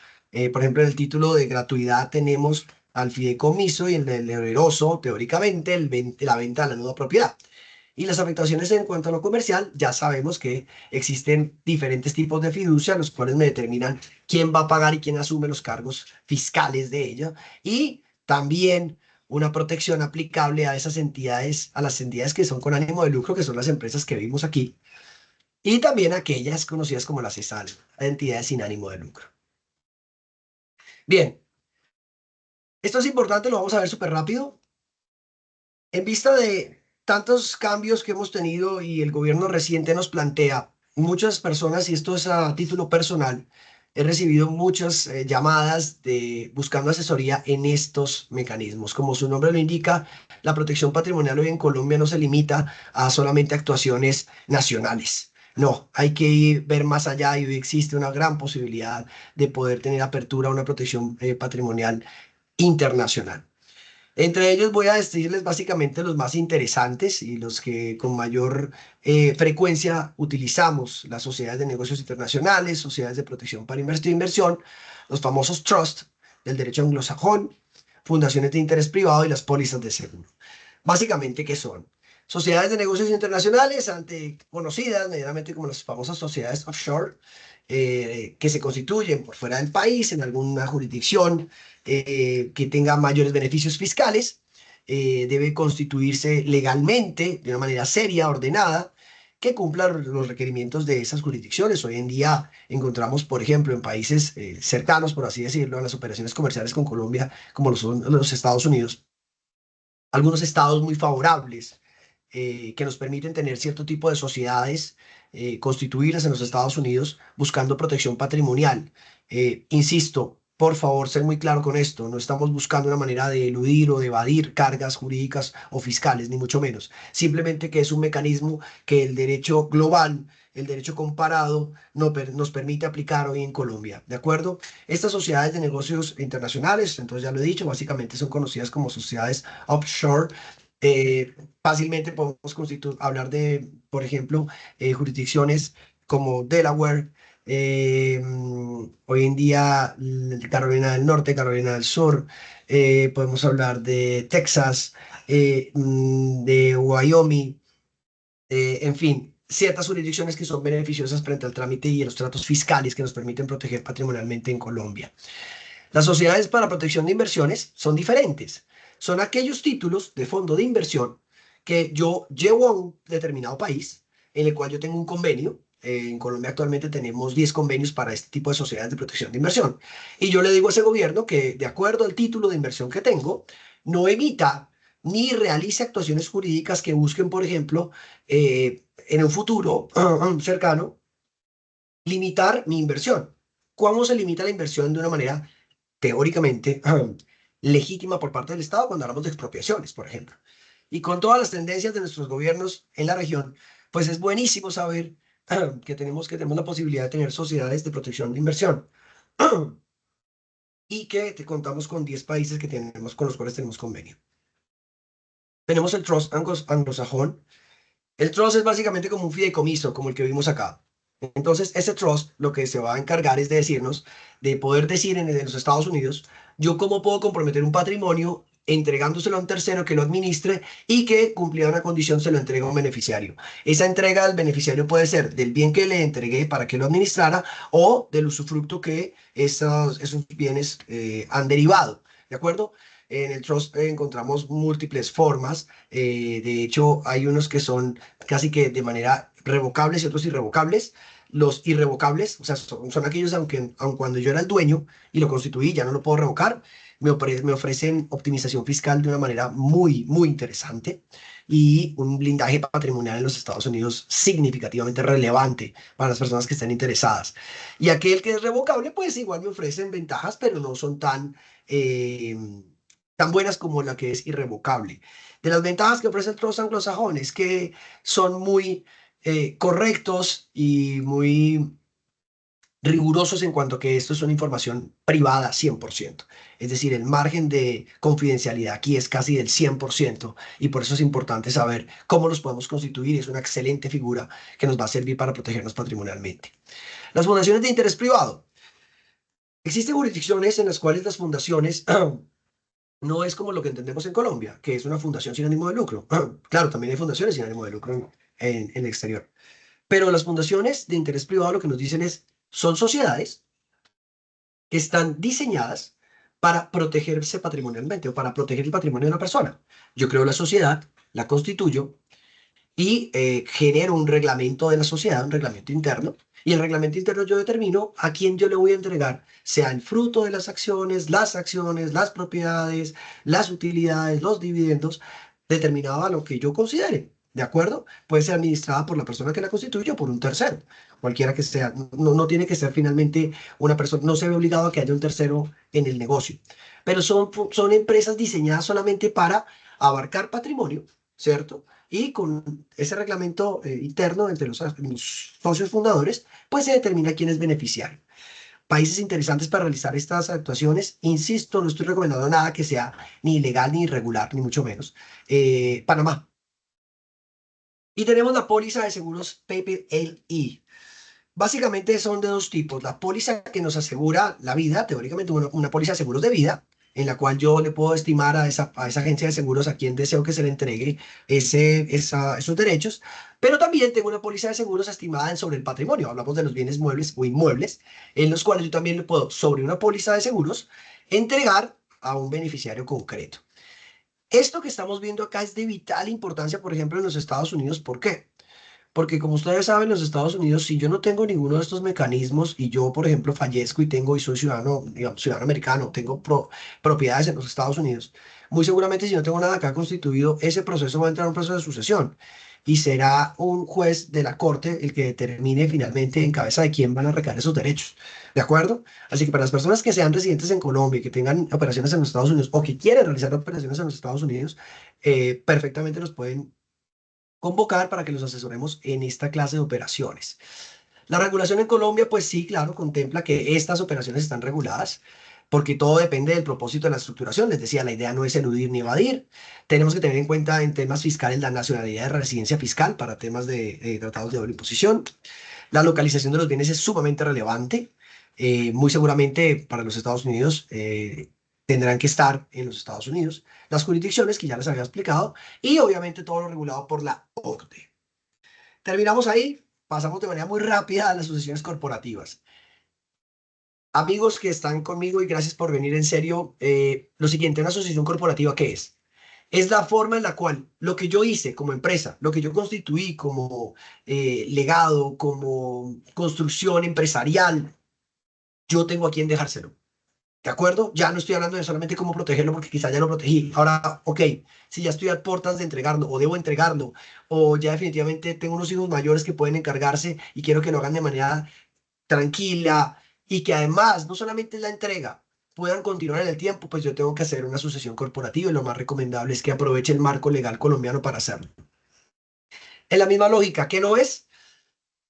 Por ejemplo, en el título de gratuidad tenemos al fideicomiso y en el oneroso, teóricamente, la venta de la nueva propiedad. Y las afectaciones en cuanto a lo comercial, ya sabemos que existen diferentes tipos de fiducia, los cuales me determinan quién va a pagar y quién asume los cargos fiscales de ella. Y también una protección aplicable a esas entidades, a las entidades que son con ánimo de lucro, que son las empresas que vimos aquí, y también aquellas conocidas como las ESAL, entidades sin ánimo de lucro. Bien, esto es importante, lo vamos a ver súper rápido. En vista de tantos cambios que hemos tenido y el gobierno reciente nos plantea, muchas personas, y esto es a título personal, he recibido muchas llamadas buscando asesoría en estos mecanismos. Como su nombre lo indica, la protección patrimonial hoy en Colombia no se limita a solamente actuaciones nacionales. No, hay que ver más allá y hoy existe una gran posibilidad de poder tener apertura a una protección patrimonial internacional. Entre ellos voy a decirles básicamente los más interesantes y los que con mayor frecuencia utilizamos: las sociedades de negocios internacionales, sociedades de protección para inversión, los famosos trust del derecho anglosajón, fundaciones de interés privado y las pólizas de seguro. Básicamente, ¿qué son? Sociedades de negocios internacionales, conocidas medianamente como las famosas sociedades offshore, que se constituyen por fuera del país, en alguna jurisdicción que tenga mayores beneficios fiscales, debe constituirse legalmente, de una manera seria, ordenada, que cumplan los requerimientos de esas jurisdicciones. Hoy en día encontramos, por ejemplo, en países cercanos, por así decirlo, a las operaciones comerciales con Colombia, como lo son los Estados Unidos, algunos estados muy favorables que nos permiten tener cierto tipo de sociedades constituidas en los Estados Unidos buscando protección patrimonial. Insisto, por favor, ser muy claro con esto. No estamos buscando una manera de eludir o de evadir cargas jurídicas o fiscales, ni mucho menos. Simplemente que es un mecanismo que el derecho global, el derecho comparado, nos permite aplicar hoy en Colombia. ¿De acuerdo? Estas sociedades de negocios internacionales, entonces ya lo he dicho, básicamente son conocidas como sociedades offshore. Fácilmente podemos hablar de, por ejemplo, jurisdicciones como Delaware, hoy en día Carolina del Norte, Carolina del Sur, podemos hablar de Texas, de Wyoming, en fin, ciertas jurisdicciones que son beneficiosas frente al trámite y a los tratos fiscales que nos permiten proteger patrimonialmente en Colombia. Las sociedades para protección de inversiones son diferentes. Son aquellos títulos de fondo de inversión que yo llevo a un determinado país en el cual yo tengo un convenio. En Colombia actualmente tenemos 10 convenios para este tipo de sociedades de protección de inversión. Y yo le digo a ese gobierno que, de acuerdo al título de inversión que tengo, no emita ni realice actuaciones jurídicas que busquen, por ejemplo, en un futuro cercano, limitar mi inversión. ¿Cómo se limita la inversión de una manera teóricamente legítima por parte del Estado cuando hablamos de expropiaciones, por ejemplo? Y con todas las tendencias de nuestros gobiernos en la región, pues es buenísimo saber que tenemos la posibilidad de tener sociedades de protección de inversión y que contamos con 10 países con los cuales tenemos convenio. Tenemos el Trust anglosajón. El trust es básicamente como un fideicomiso, como el que vimos acá. Entonces, ese trust lo que se va a encargar es de decirnos, de poder decir en los Estados Unidos, yo cómo puedo comprometer un patrimonio entregándoselo a un tercero que lo administre y que, cumplida una condición, se lo entrega a un beneficiario. Esa entrega al beneficiario puede ser del bien que le entregué para que lo administrara o del usufructo que esos bienes han derivado. ¿De acuerdo? En el trust encontramos múltiples formas. De hecho, hay unos que son casi que de manera revocables y otros irrevocables. Los irrevocables, o sea, son aquellos aun cuando yo era el dueño y lo constituí, ya no lo puedo revocar. Me ofrecen optimización fiscal de una manera muy, muy interesante y un blindaje patrimonial en los Estados Unidos significativamente relevante para las personas que estén interesadas. Y aquel que es revocable, pues igual me ofrecen ventajas, pero no son tan buenas como la que es irrevocable. De las ventajas que ofrece el trust anglosajón es que son muy correctos y muy rigurosos en cuanto a que esto es una información privada 100%. Es decir, el margen de confidencialidad aquí es casi del 100% y por eso es importante saber cómo los podemos constituir. Es una excelente figura que nos va a servir para protegernos patrimonialmente. Las fundaciones de interés privado. Existen jurisdicciones en las cuales las fundaciones no es como lo que entendemos en Colombia, que es una fundación sin ánimo de lucro. Claro, también hay fundaciones sin ánimo de lucro en el exterior. Pero las fundaciones de interés privado lo que nos dicen son sociedades que están diseñadas para protegerse patrimonialmente o para proteger el patrimonio de una persona. Yo creo la sociedad, la constituyo y genero un reglamento de la sociedad, un reglamento interno. Y el reglamento interno yo determino a quién yo le voy a entregar, sea el fruto de las acciones, las propiedades, las utilidades, los dividendos, determinado a lo que yo considere. ¿De acuerdo? Puede ser administrada por la persona que la constituye o por un tercero, cualquiera que sea. No, no tiene que ser finalmente una persona, no se ve obligado a que haya un tercero en el negocio. Pero son empresas diseñadas solamente para abarcar patrimonio, ¿cierto? Y con ese reglamento interno entre los socios fundadores, pues se determina quién es beneficiario. Países interesantes para realizar estas actuaciones, insisto, no estoy recomendando nada que sea ni ilegal ni irregular, ni mucho menos. Panamá. Y tenemos la póliza de seguros PPLI. Básicamente son de dos tipos. La póliza que nos asegura la vida, teóricamente una póliza de seguros de vida, en la cual yo le puedo estimar a esa agencia de seguros a quien deseo que se le entregue esos derechos, pero también tengo una póliza de seguros estimada sobre el patrimonio. Hablamos de los bienes muebles o inmuebles, en los cuales yo también le puedo, sobre una póliza de seguros, entregar a un beneficiario concreto. Esto que estamos viendo acá es de vital importancia, por ejemplo, en los Estados Unidos. ¿Por qué? porque como ustedes saben, los Estados Unidos, si yo no tengo ninguno de estos mecanismos y yo, por ejemplo, fallezco y soy ciudadano, digamos, ciudadano americano, tengo propiedades en los Estados Unidos, muy seguramente si no tengo nada acá constituido, ese proceso va a entrar a un proceso de sucesión y será un juez de la corte el que determine finalmente en cabeza de quién van a recaer esos derechos. ¿De acuerdo? Así que para las personas que sean residentes en Colombia y que tengan operaciones en los Estados Unidos o que quieren realizar operaciones en los Estados Unidos, perfectamente nos pueden convocar para que los asesoremos en esta clase de operaciones. La regulación en Colombia, pues sí, claro, contempla que estas operaciones están reguladas, porque todo depende del propósito de la estructuración. Les decía, la idea no es eludir ni evadir. Tenemos que tener en cuenta en temas fiscales la nacionalidad de residencia fiscal para temas de tratados de doble imposición. La localización de los bienes es sumamente relevante. Muy seguramente para los Estados Unidos tendrán que estar en los Estados Unidos. Las jurisdicciones que ya les había explicado y obviamente todo lo regulado por la OCDE. Terminamos ahí, pasamos de manera muy rápida a las sucesiones corporativas. Amigos que están conmigo y gracias por venir en serio, lo siguiente, una asociación corporativa, ¿qué es? Es la forma en la cual lo que yo hice como empresa, lo que yo constituí como legado, como construcción empresarial, yo tengo a quien dejárselo. ¿De acuerdo? Ya no estoy hablando de solamente cómo protegerlo porque quizá ya lo protegí. Ahora, ok, si ya estoy a puertas de entregarlo o debo entregarlo o ya definitivamente tengo unos hijos mayores que pueden encargarse y quiero que lo hagan de manera tranquila y que además no solamente es la entrega, puedan continuar en el tiempo, pues yo tengo que hacer una sucesión corporativa y lo más recomendable es que aproveche el marco legal colombiano para hacerlo. En la misma lógica, ¿qué no es?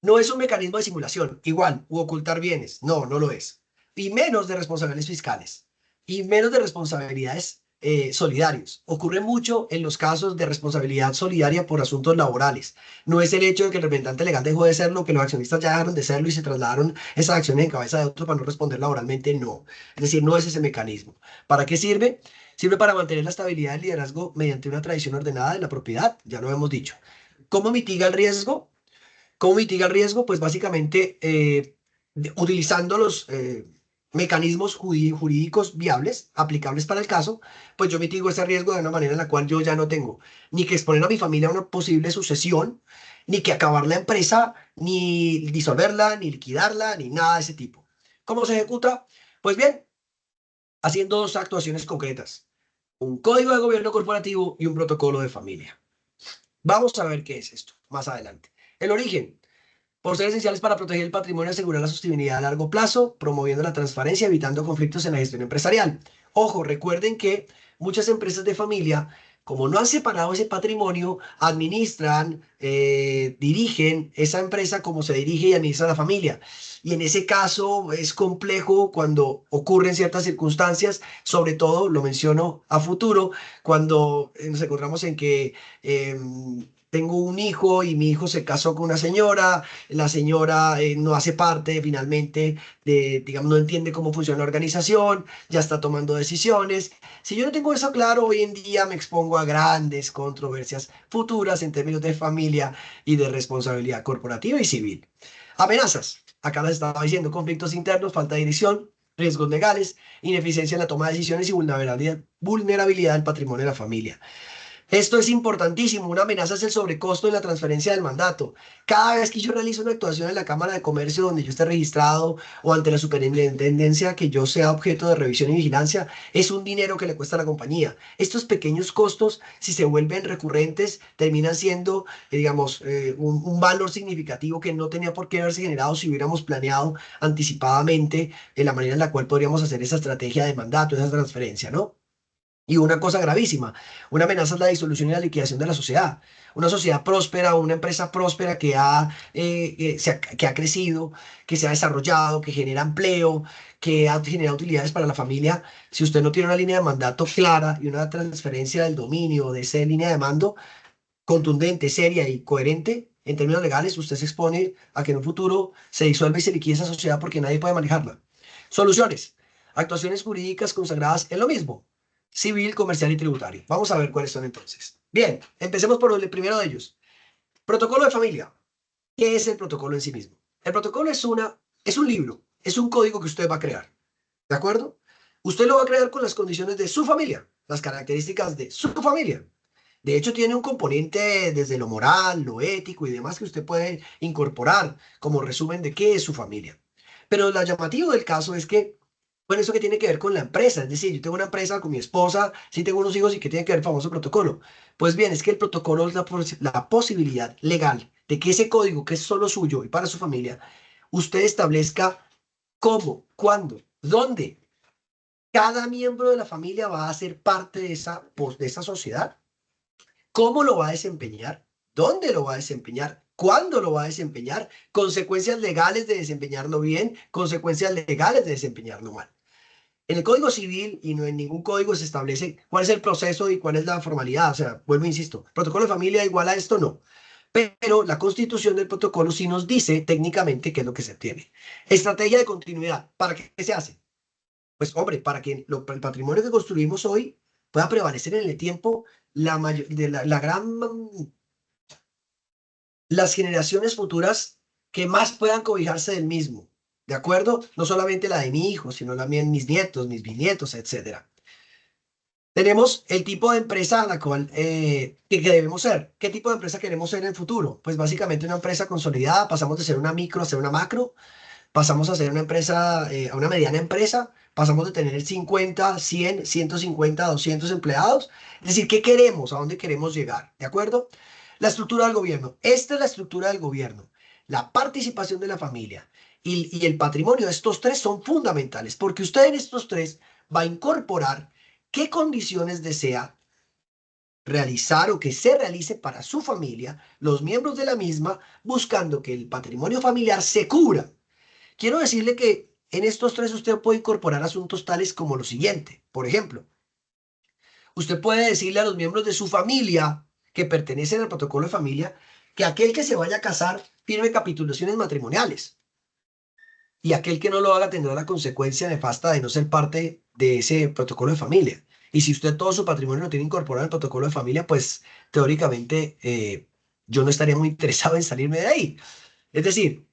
No es un mecanismo de simulación, igual, u ocultar bienes. No, no lo es. Y menos de responsabilidades fiscales. Y menos de responsabilidades solidarios. Ocurre mucho en los casos de responsabilidad solidaria por asuntos laborales. No es el hecho de que el representante legal dejó de serlo, que los accionistas ya dejaron de serlo y se trasladaron esas acciones en cabeza de otro para no responder laboralmente. No. Es decir, no es ese mecanismo. ¿Para qué sirve? Sirve para mantener la estabilidad del liderazgo mediante una tradición ordenada de la propiedad. Ya lo hemos dicho. ¿Cómo mitiga el riesgo? ¿Cómo mitiga el riesgo? Pues básicamente utilizando los mecanismos jurídicos viables, aplicables para el caso, pues yo mitigo ese riesgo de una manera en la cual yo ya no tengo ni que exponer a mi familia a una posible sucesión, ni que acabar la empresa, ni disolverla, ni liquidarla, ni nada de ese tipo. ¿Cómo se ejecuta? Pues bien, haciendo dos actuaciones concretas, un código de gobierno corporativo y un protocolo de familia. Vamos a ver qué es esto más adelante. El origen por ser esenciales para proteger el patrimonio y asegurar la sostenibilidad a largo plazo, promoviendo la transparencia, evitando conflictos en la gestión empresarial. Ojo, recuerden que muchas empresas de familia, como no han separado ese patrimonio, administran, dirigen esa empresa como se dirige y administra la familia. Y en ese caso es complejo cuando ocurren ciertas circunstancias, sobre todo, lo menciono a futuro, cuando nos encontramos en que tengo un hijo y mi hijo se casó con una señora, la señora no hace parte finalmente de, digamos, no entiende cómo funciona la organización, ya está tomando decisiones. Si yo no tengo eso claro, hoy en día me expongo a grandes controversias futuras en términos de familia y de responsabilidad corporativa y civil. Amenazas. Acá les estaba diciendo conflictos internos, falta de dirección, riesgos legales, ineficiencia en la toma de decisiones y vulnerabilidad del patrimonio de la familia. Esto es importantísimo. Una amenaza es el sobrecosto en la transferencia del mandato. Cada vez que yo realizo una actuación en la Cámara de Comercio donde yo esté registrado o ante la superintendencia que yo sea objeto de revisión y vigilancia, es un dinero que le cuesta a la compañía. Estos pequeños costos, si se vuelven recurrentes, terminan siendo, digamos, un valor significativo que no tenía por qué haberse generado si hubiéramos planeado anticipadamente en la manera en la cual podríamos hacer esa estrategia de mandato, esa transferencia, ¿no? Y una cosa gravísima, una amenaza es la disolución y la liquidación de la sociedad. Una sociedad próspera, una empresa próspera que ha crecido, que se ha desarrollado, que genera empleo, que genera utilidades para la familia. Si usted no tiene una línea de mandato clara y una transferencia del dominio de esa línea de mando contundente, seria y coherente en términos legales, usted se expone a que en un futuro se disuelva y se liquide esa sociedad porque nadie puede manejarla. Soluciones. Actuaciones jurídicas consagradas en lo mismo civil, comercial y tributario. Vamos a ver cuáles son entonces. Bien, empecemos por el primero de ellos. Protocolo de familia. ¿Qué es el protocolo en sí mismo? El protocolo es un libro, es un código que usted va a crear. ¿De acuerdo? Usted lo va a crear con las condiciones de su familia, las características de su familia. De hecho, tiene un componente desde lo moral, lo ético y demás que usted puede incorporar como resumen de qué es su familia. Pero lo llamativo del caso es que, bueno, eso que tiene que ver con la empresa, es decir, yo tengo una empresa con mi esposa, sí tengo unos hijos y que tiene que ver el famoso protocolo. Pues bien, es que el protocolo es la posibilidad legal de que ese código que es solo suyo y para su familia, usted establezca cómo, cuándo, dónde cada miembro de la familia va a ser parte de esa sociedad. ¿Cómo lo va a desempeñar? ¿Dónde lo va a desempeñar? ¿Cuándo lo va a desempeñar? Consecuencias legales de desempeñarlo bien, consecuencias legales de desempeñarlo mal. En el Código Civil y no en ningún código se establece cuál es el proceso y cuál es la formalidad. O sea, vuelvo e insisto, protocolo de familia igual a esto, no. Pero la constitución del protocolo sí nos dice técnicamente qué es lo que se tiene. Estrategia de continuidad. ¿Para qué se hace? Pues hombre, para que el patrimonio que construimos hoy pueda prevalecer en el tiempo, la gran, las generaciones futuras que más puedan cobijarse del mismo, ¿de acuerdo? No solamente la de mi hijo, sino también mis nietos, mis bisnietos, etcétera. Tenemos el tipo de empresa a la cual que debemos ser. ¿Qué tipo de empresa queremos ser en el futuro? Pues básicamente una empresa consolidada, pasamos de ser una micro a ser una macro, pasamos a ser una empresa, a una mediana empresa, pasamos de tener 50, 100, 150, 200 empleados. Es decir, ¿qué queremos? ¿A dónde queremos llegar? ¿De acuerdo? La estructura del gobierno. Esta es la estructura del gobierno. La participación de la familia y el patrimonio. Estos tres son fundamentales porque usted en estos tres va a incorporar qué condiciones desea realizar o que se realice para su familia, los miembros de la misma, buscando que el patrimonio familiar se cubra. Quiero decirle que en estos tres usted puede incorporar asuntos tales como lo siguiente. Por ejemplo, usted puede decirle a los miembros de su familia que pertenecen al protocolo de familia que aquel que se vaya a casar firme capitulaciones matrimoniales y aquel que no lo haga tendrá la consecuencia nefasta de no ser parte de ese protocolo de familia. Y si usted todo su patrimonio lo tiene incorporado al protocolo de familia, pues teóricamente yo no estaría muy interesado en salirme de ahí. Es decir,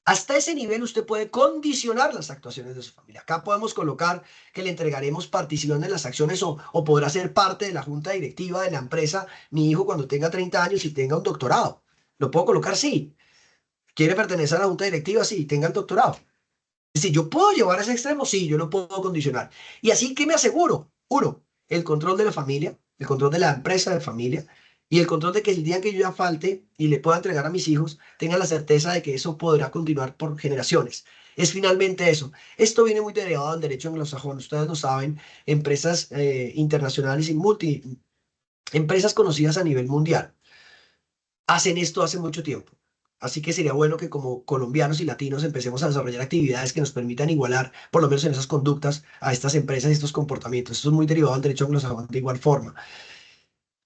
hasta ese nivel usted puede condicionar las actuaciones de su familia. Acá podemos colocar que le entregaremos participación en las acciones o podrá ser parte de la junta directiva de la empresa mi hijo cuando tenga 30 años y tenga un doctorado. ¿Lo puedo colocar? Sí. ¿Quiere pertenecer a la junta directiva? Sí, tenga el doctorado. Es decir, ¿yo puedo llevar a ese extremo? Sí, yo lo puedo condicionar. Y así que me aseguro, uno, el control de la familia, el control de la empresa de familia y el control de que el día que yo ya falte y le pueda entregar a mis hijos, tenga la certeza de que eso podrá continuar por generaciones. Es finalmente eso. Esto viene muy derivado del derecho anglosajón. Ustedes lo saben, empresas internacionales y empresas conocidas a nivel mundial hacen esto hace mucho tiempo. Así que sería bueno que como colombianos y latinos empecemos a desarrollar actividades que nos permitan igualar, por lo menos en esas conductas, a estas empresas y estos comportamientos. Esto es muy derivado del derecho anglosajón de igual forma.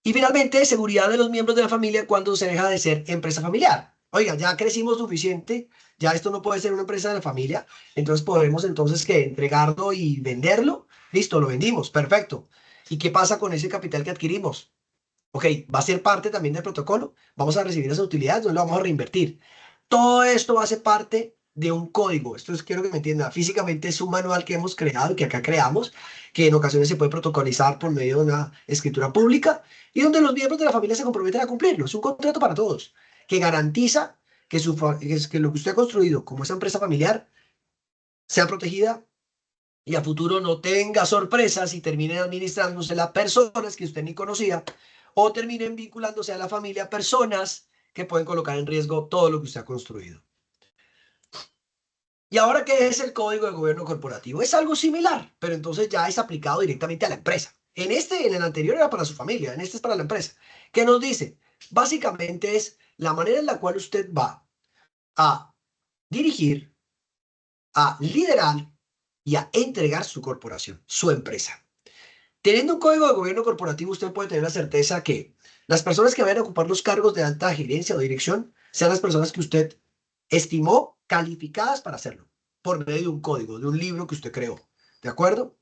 Y finalmente, seguridad de los miembros de la familia cuando se deja de ser empresa familiar. Oiga, ya crecimos suficiente, ya esto no puede ser una empresa de la familia, entonces podemos entonces que entregarlo y venderlo. Listo, lo vendimos, perfecto. ¿Y qué pasa con ese capital que adquirimos? Ok, va a ser parte también del protocolo. Vamos a recibir esas utilidades, no lo vamos a reinvertir. Todo esto va a ser parte de un código. Esto es, quiero que me entienda. Físicamente es un manual que hemos creado y que acá creamos, que en ocasiones se puede protocolizar por medio de una escritura pública y donde los miembros de la familia se comprometen a cumplirlo. Es un contrato para todos que garantiza que, que lo que usted ha construido como esa empresa familiar sea protegida y a futuro no tenga sorpresas y terminen administrándose las personas que usted ni conocía o terminen vinculándose a la familia personas que pueden colocar en riesgo todo lo que usted ha construido. ¿Y ahora qué es el Código de Gobierno Corporativo? Es algo similar, pero entonces ya es aplicado directamente a la empresa. En el anterior era para su familia, en este es para la empresa. ¿Qué nos dice? Básicamente es la manera en la cual usted va a dirigir, a liderar y a entregar su corporación, su empresa. Teniendo un código de gobierno corporativo, usted puede tener la certeza que las personas que vayan a ocupar los cargos de alta gerencia o dirección sean las personas que usted estimó calificadas para hacerlo, por medio de un código, de un libro que usted creó. ¿De acuerdo?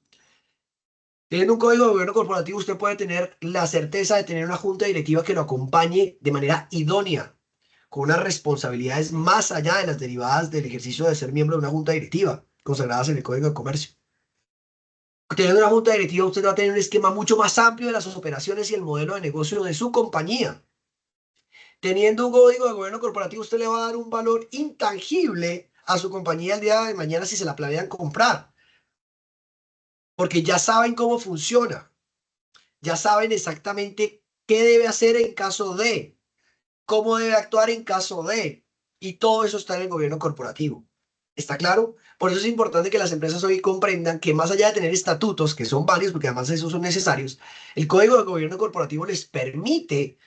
Teniendo un código de gobierno corporativo, usted puede tener la certeza de tener una junta directiva que lo acompañe de manera idónea, con unas responsabilidades más allá de las derivadas del ejercicio de ser miembro de una junta directiva, consagradas en el Código de Comercio. Teniendo una junta directiva, usted va a tener un esquema mucho más amplio de las operaciones y el modelo de negocio de su compañía. Teniendo un código de gobierno corporativo, usted le va a dar un valor intangible a su compañía el día de mañana si se la planean comprar, porque ya saben cómo funciona, ya saben exactamente qué debe hacer en caso de, cómo debe actuar en caso de, y todo eso está en el gobierno corporativo. ¿Está claro? Por eso es importante que las empresas hoy comprendan que más allá de tener estatutos, que son varios, porque además esos son necesarios, el código de gobierno corporativo les permite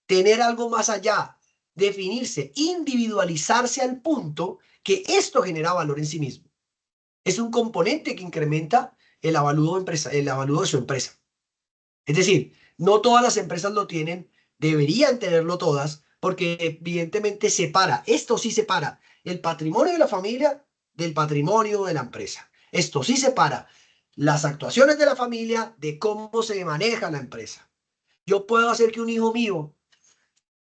tener algo más allá, definirse, individualizarse al punto que esto genera valor en sí mismo. Es un componente que incrementa el avalúo de su empresa. Es decir, no todas las empresas lo tienen, deberían tenerlo todas, porque evidentemente separa, esto sí separa el patrimonio de la familia del patrimonio de la empresa. Esto sí separa las actuaciones de la familia de cómo se maneja la empresa. Yo puedo hacer que un hijo mío,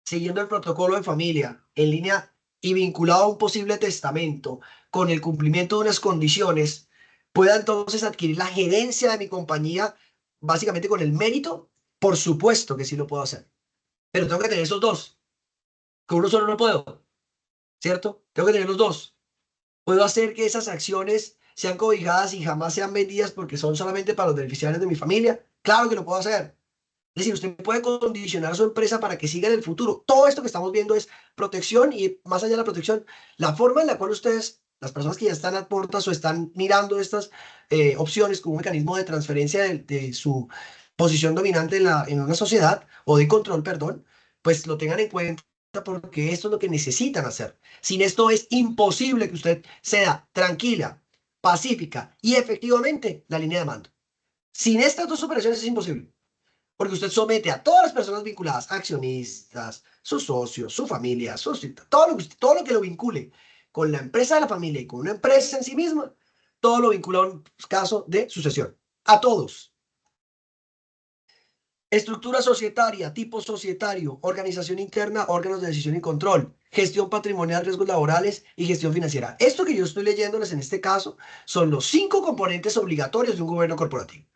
siguiendo el protocolo de familia, en línea y vinculado a un posible testamento, con el cumplimiento de unas condiciones, pueda entonces adquirir la gerencia de mi compañía, básicamente con el mérito. Por supuesto que sí lo puedo hacer, pero tengo que tener esos dos. Con uno solo no puedo, ¿cierto? Tengo que tener los dos. Puedo hacer que esas acciones sean cobijadas y jamás sean vendidas porque son solamente para los beneficiarios de mi familia. Claro que lo puedo hacer. Es decir, usted puede condicionar a su empresa para que siga en el futuro. Todo esto que estamos viendo es protección y más allá de la protección, la forma en la cual ustedes, las personas que ya están a puertas o están mirando estas opciones como un mecanismo de transferencia de su posición dominante en una sociedad o de control, perdón, pues lo tengan en cuenta porque esto es lo que necesitan hacer. Sin esto es imposible que usted sea tranquila, pacífica y efectivamente la línea de mando. Sin estas dos operaciones es imposible. Porque usted somete a todas las personas vinculadas, accionistas, sus socios, su familia, todo lo que lo vincule con la empresa de la familia y con una empresa en sí misma, todo lo vincula a un caso de sucesión. A todos. Estructura societaria, tipo societario, organización interna, órganos de decisión y control, gestión patrimonial, riesgos laborales y gestión financiera. Esto que yo estoy leyéndoles en este caso son los 5 componentes obligatorios de un gobierno corporativo.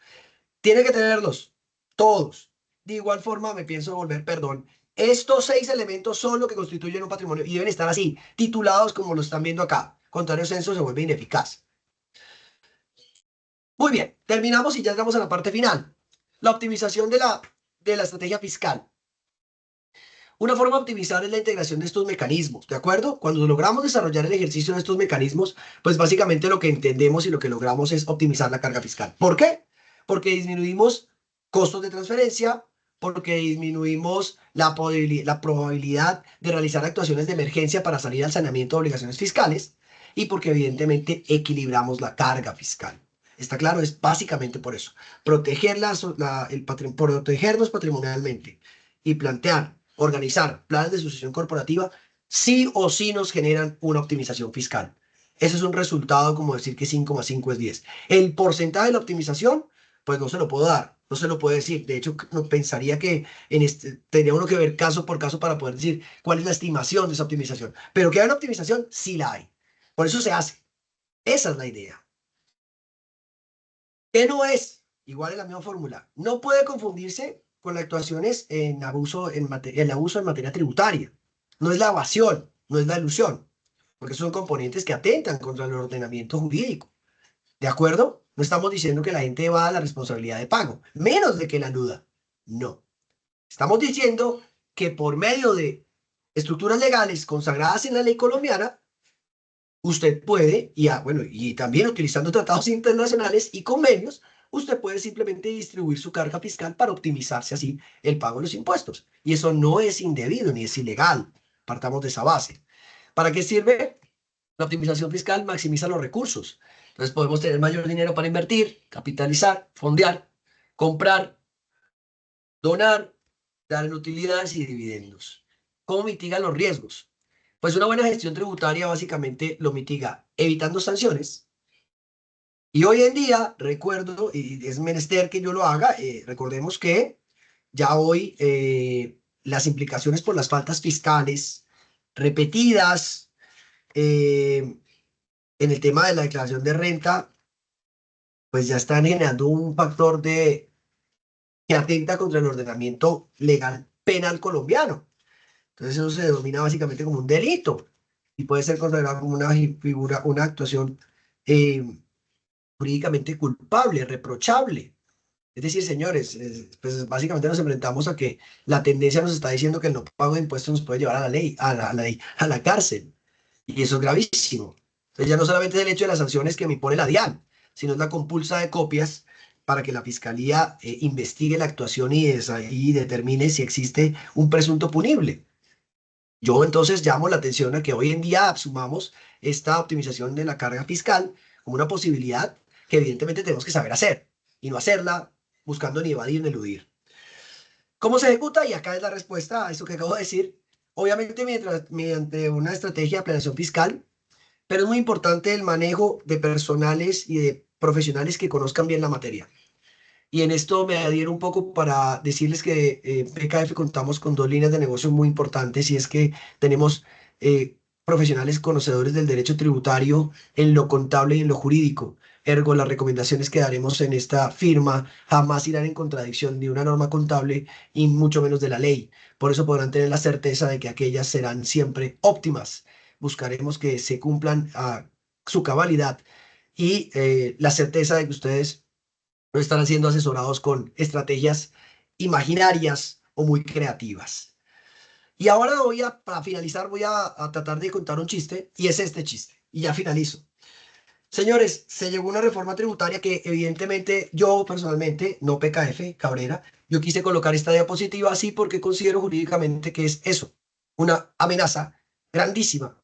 Tiene que tenerlos, todos. De igual forma, me pienso volver, perdón. Estos 6 elementos son lo que constituyen un patrimonio y deben estar así, titulados como lo están viendo acá. Contrario censo se vuelve ineficaz. Muy bien, terminamos y ya entramos a la parte final. La optimización de la estrategia fiscal. Una forma de optimizar es la integración de estos mecanismos, ¿de acuerdo? Cuando logramos desarrollar el ejercicio de estos mecanismos, pues básicamente lo que entendemos y lo que logramos es optimizar la carga fiscal. ¿Por qué? Porque disminuimos costos de transferencia, porque disminuimos la probabilidad de realizar actuaciones de emergencia para salir al saneamiento de obligaciones fiscales y porque evidentemente equilibramos la carga fiscal. ¿Está claro? Es básicamente por eso. Protegernos patrimonialmente y plantear, organizar planes de sucesión corporativa, sí o sí nos generan una optimización fiscal. Ese es un resultado como decir que 5 más 5 es 10. El porcentaje de la optimización, pues no se lo puedo dar, no se lo puedo decir. De hecho, no pensaría que tendría uno que ver caso por caso para poder decir cuál es la estimación de esa optimización. Pero que hay una optimización, sí la hay. Por eso se hace. Esa es la idea. ¿Qué no es? Igual es la misma fórmula. No puede confundirse con las actuaciones en abuso el abuso en materia tributaria. No es la evasión, no es la elusión, porque son componentes que atentan contra el ordenamiento jurídico. ¿De acuerdo? No estamos diciendo que la gente evada la responsabilidad de pago, menos de que la eluda. No. Estamos diciendo que por medio de estructuras legales consagradas en la ley colombiana, usted puede, bueno, y también utilizando tratados internacionales y convenios, usted puede simplemente distribuir su carga fiscal para optimizarse así el pago de los impuestos. Y eso no es indebido ni es ilegal. Partamos de esa base. ¿Para qué sirve? La optimización fiscal maximiza los recursos. Entonces podemos tener mayor dinero para invertir, capitalizar, fondear, comprar, donar, dar en utilidades y dividendos. ¿Cómo mitiga los riesgos? Pues una buena gestión tributaria básicamente lo mitiga evitando sanciones. Y hoy en día, recuerdo, y es menester que yo lo haga, recordemos que ya hoy las implicaciones por las faltas fiscales repetidas en el tema de la declaración de renta pues ya están generando un factor que atenta contra el ordenamiento legal penal colombiano. Entonces eso se denomina básicamente como un delito y puede ser considerado como una figura, una actuación eh, jurídicamente culpable, reprochable. Es decir, señores, pues básicamente nos enfrentamos a que la tendencia nos está diciendo que el no pago de impuestos nos puede llevar a la ley, a la cárcel. Y eso es gravísimo. Entonces ya no solamente es el hecho de las sanciones que me impone la DIAN, sino es la compulsa de copias para que la fiscalía investigue la actuación y determine si existe un presunto punible. Yo entonces llamo la atención a que hoy en día asumamos esta optimización de la carga fiscal como una posibilidad que evidentemente tenemos que saber hacer y no hacerla buscando ni evadir ni eludir. ¿Cómo se ejecuta? Y acá es la respuesta a eso que acabo de decir. Obviamente mediante una estrategia de planeación fiscal, pero es muy importante el manejo de personales y de profesionales que conozcan bien la materia. Y en esto me adhiero un poco para decirles que PKF contamos con dos líneas de negocio muy importantes y es que tenemos profesionales conocedores del derecho tributario en lo contable y en lo jurídico. Ergo, las recomendaciones que daremos en esta firma jamás irán en contradicción de una norma contable y mucho menos de la ley. Por eso podrán tener la certeza de que aquellas serán siempre óptimas. Buscaremos que se cumplan a su cabalidad y la certeza de que ustedes no estarán siendo asesorados con estrategias imaginarias o muy creativas. Y ahora para finalizar, voy a tratar de contar un chiste, y es este chiste, y ya finalizo. Señores, se llegó una reforma tributaria que evidentemente yo personalmente, no PKF, Cabrera, yo quise colocar esta diapositiva así porque considero jurídicamente que es eso, una amenaza grandísima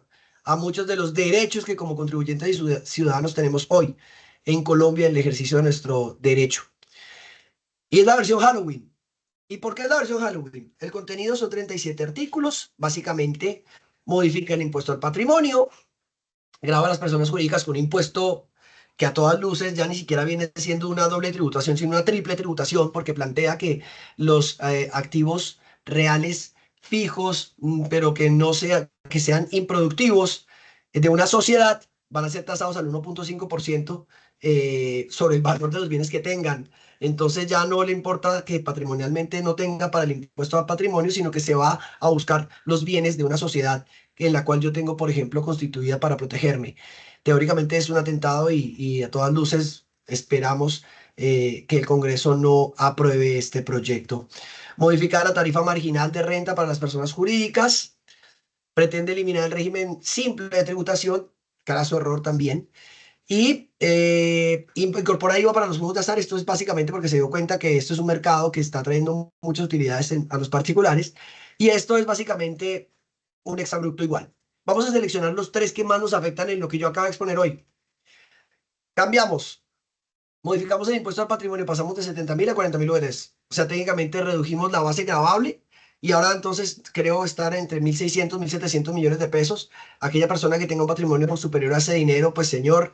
a muchos de los derechos que como contribuyentes y ciudadanos tenemos hoy en Colombia en el ejercicio de nuestro derecho. Y es la versión Halloween. ¿Y por qué es la versión Halloween? El contenido son 37 artículos, básicamente modifica el impuesto al patrimonio, grava a las personas jurídicas con un impuesto que a todas luces ya ni siquiera viene siendo una doble tributación, sino una triple tributación, porque plantea que los activos reales fijos, pero que no sea, que sean improductivos de una sociedad, van a ser tasados al 1.5% sobre el valor de los bienes que tengan. Entonces ya no le importa que patrimonialmente no tenga para el impuesto al patrimonio, sino que se va a buscar los bienes de una sociedad en la cual yo tengo, por ejemplo, constituida para protegerme. Teóricamente es un atentado y a todas luces esperamos que el Congreso no apruebe este proyecto. Modificar la tarifa marginal de renta para las personas jurídicas. Pretende eliminar el régimen simple de tributación, caso error también. Y incorpora IVA para los juegos de azar. Esto es básicamente porque se dio cuenta que esto es un mercado que está trayendo muchas utilidades a los particulares. Y esto es básicamente un exabrupto igual. Vamos a seleccionar los tres que más nos afectan en lo que yo acabo de exponer hoy. Cambiamos. Modificamos el impuesto al patrimonio, pasamos de 70.000 a 40.000 URs. O sea, técnicamente redujimos la base gravable y ahora entonces creo estar entre 1.600, 1.700 millones de pesos. Aquella persona que tenga un patrimonio por superior a ese dinero, pues señor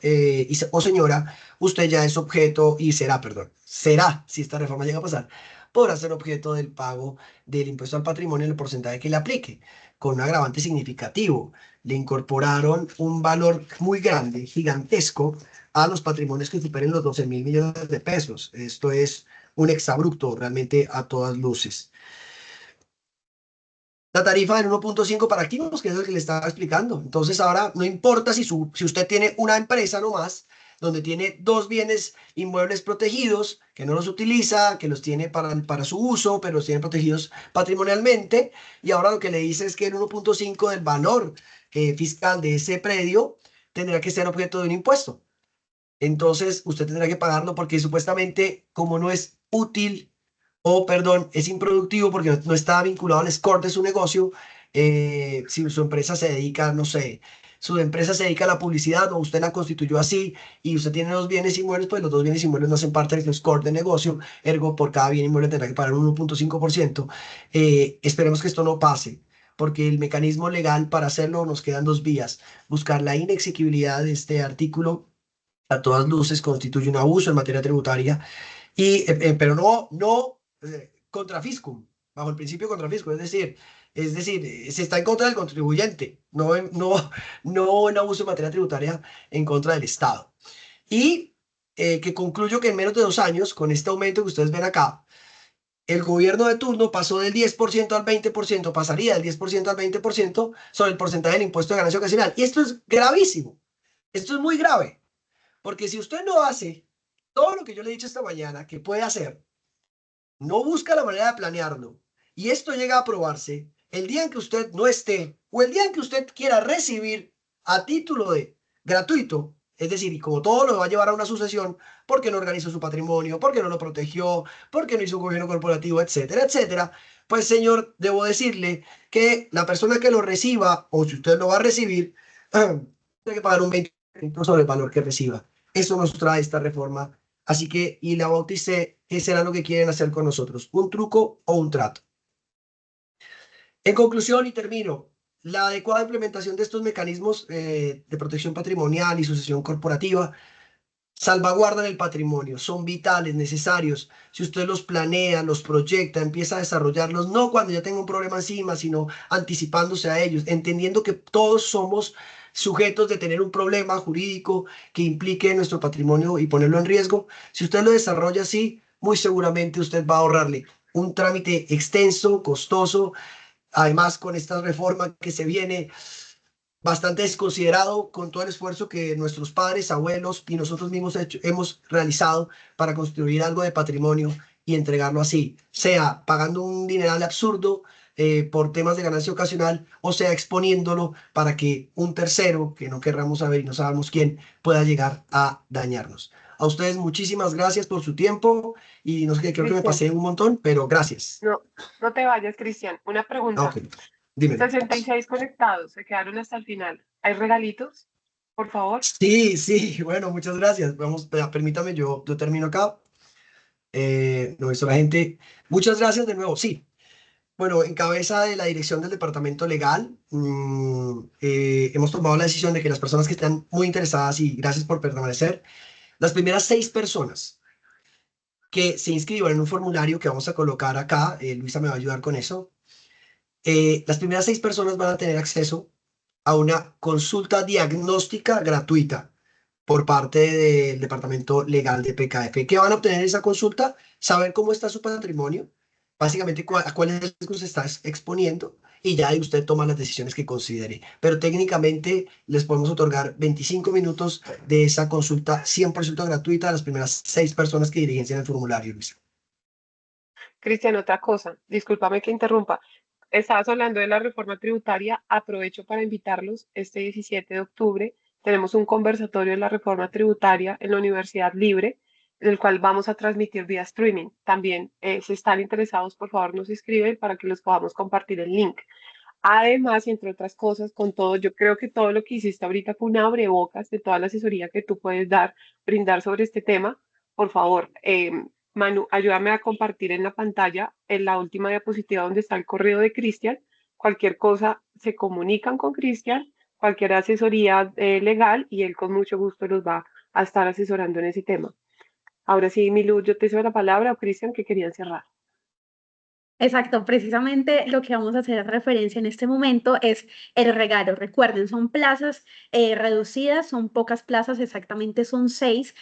o señora, usted ya es objeto y será, perdón, será, si esta reforma llega a pasar, podrá ser objeto del pago del impuesto al patrimonio en el porcentaje que le aplique, con un agravante significativo. Le incorporaron un valor muy grande, gigantesco, a los patrimonios que superen los 12.000 millones de pesos. Esto es un exabrupto realmente a todas luces. La tarifa del 1.5 para activos, que es el que le estaba explicando. Entonces ahora no importa si usted tiene una empresa nomás, donde tiene dos bienes inmuebles protegidos, que no los utiliza, que los tiene para su uso, pero los tiene protegidos patrimonialmente, y ahora lo que le dice es que el 1.5 del valor fiscal de ese predio tendrá que ser objeto de un impuesto. Entonces usted tendrá que pagarlo porque supuestamente como no es útil o, perdón, es improductivo porque no está vinculado al score de su negocio, si su empresa se dedica, no sé, su empresa se dedica a la publicidad o usted la constituyó así y usted tiene dos bienes inmuebles, pues los dos bienes inmuebles no hacen parte del score de negocio, ergo por cada bien inmueble tendrá que pagar un 1.5%. Esperemos que esto no pase, porque el mecanismo legal para hacerlo nos quedan dos vías: buscar la inexequibilidad de este artículo, a todas luces constituye un abuso en materia tributaria, pero no contra fiscum, bajo el principio contra fiscum, es decir, se está en contra del contribuyente, no un abuso en materia tributaria en contra del Estado. Y que concluyo que en menos de 2 años, con este aumento que ustedes ven acá, el gobierno de turno pasó del 10% al 20%, pasaría del 10% al 20% sobre el porcentaje del impuesto de ganancia ocasional. Y esto es gravísimo, esto es muy grave, porque si usted no hace todo lo que yo le he dicho esta mañana que puede hacer, no busca la manera de planearlo, y esto llega a aprobarse, el día en que usted no esté o el día en que usted quiera recibir a título de gratuito, es decir, y como todo lo va a llevar a una sucesión, porque no organizó su patrimonio, porque no lo protegió, porque no hizo un gobierno corporativo, etcétera, etcétera, pues señor, debo decirle que la persona que lo reciba, o si usted lo va a recibir, tiene que pagar un 20% sobre el valor que reciba. Eso nos trae esta reforma. Así que, y la bauticé, ¿qué será lo que quieren hacer con nosotros? ¿Un truco o un trato? En conclusión, y termino, la adecuada implementación de estos mecanismos de protección patrimonial y sucesión corporativa salvaguardan el patrimonio, son vitales, necesarios. Si usted los planea, los proyecta, empieza a desarrollarlos, no cuando ya tenga un problema encima, sino anticipándose a ellos, entendiendo que todos somos sujetos de tener un problema jurídico que implique nuestro patrimonio y ponerlo en riesgo. Si usted lo desarrolla así, muy seguramente usted va a ahorrarle un trámite extenso, costoso, además con esta reforma que se viene bastante desconsiderado con todo el esfuerzo que nuestros padres, abuelos y nosotros mismos hemos realizado para construir algo de patrimonio y entregarlo así, sea pagando un dineral absurdo por temas de ganancia ocasional o sea exponiéndolo para que un tercero que no querramos saber y no sabemos quién pueda llegar a dañarnos. A ustedes muchísimas gracias por su tiempo y no sé, creo que me Cristian, pasé un montón, pero gracias. no, no te vayas, Cristian. Una Ah, ok, pregunta. dímelo. 66 conectados, se quedaron hasta el final. ¿Hay regalitos? Por favor. Sí, sí, bueno, muchas gracias. Vamos, permítame, yo termino acá. No he visto la gente. Muchas gracias de nuevo. Sí, bueno, en cabeza de la dirección del departamento legal, hemos tomado la decisión de que las personas que están muy interesadas, y gracias por permanecer, las primeras 6 personas que se inscriban en un formulario que vamos a colocar acá, Luisa me va a ayudar con eso, las primeras 6 personas van a tener acceso a una consulta diagnóstica gratuita por parte del Departamento Legal de PKF. ¿Qué van a obtener en esa consulta? Saber cómo está su patrimonio, básicamente a cuáles riesgos se está exponiendo y ya ahí usted toma las decisiones que considere. Pero técnicamente les podemos otorgar 25 minutos de esa consulta 100% gratuita a las primeras 6 personas que dirigen el formulario, Luisa. Cristian, otra cosa, discúlpame que interrumpa. Estabas hablando de la reforma tributaria. Aprovecho para invitarlos. Este 17 de octubre tenemos un conversatorio de la reforma tributaria en la Universidad Libre, el cual vamos a transmitir vía streaming. También, si están interesados, por favor, nos escriben para que les podamos compartir el link. Además, y entre otras cosas, con todo, yo creo que todo lo que hiciste ahorita fue un abrebocas de toda la asesoría que tú puedes dar, brindar sobre este tema. Por favor, Manu, ayúdame a compartir en la pantalla en la última diapositiva donde está el correo de Cristian. Cualquier cosa se comunican con Cristian, cualquier asesoría legal y él con mucho gusto los va a estar asesorando en ese tema. Ahora sí, Milu, yo te cedo la palabra o Cristian que querían cerrar. Exacto, precisamente lo que vamos a hacer referencia en este momento es el regalo. Recuerden, son plazas reducidas, son pocas plazas, exactamente son 6.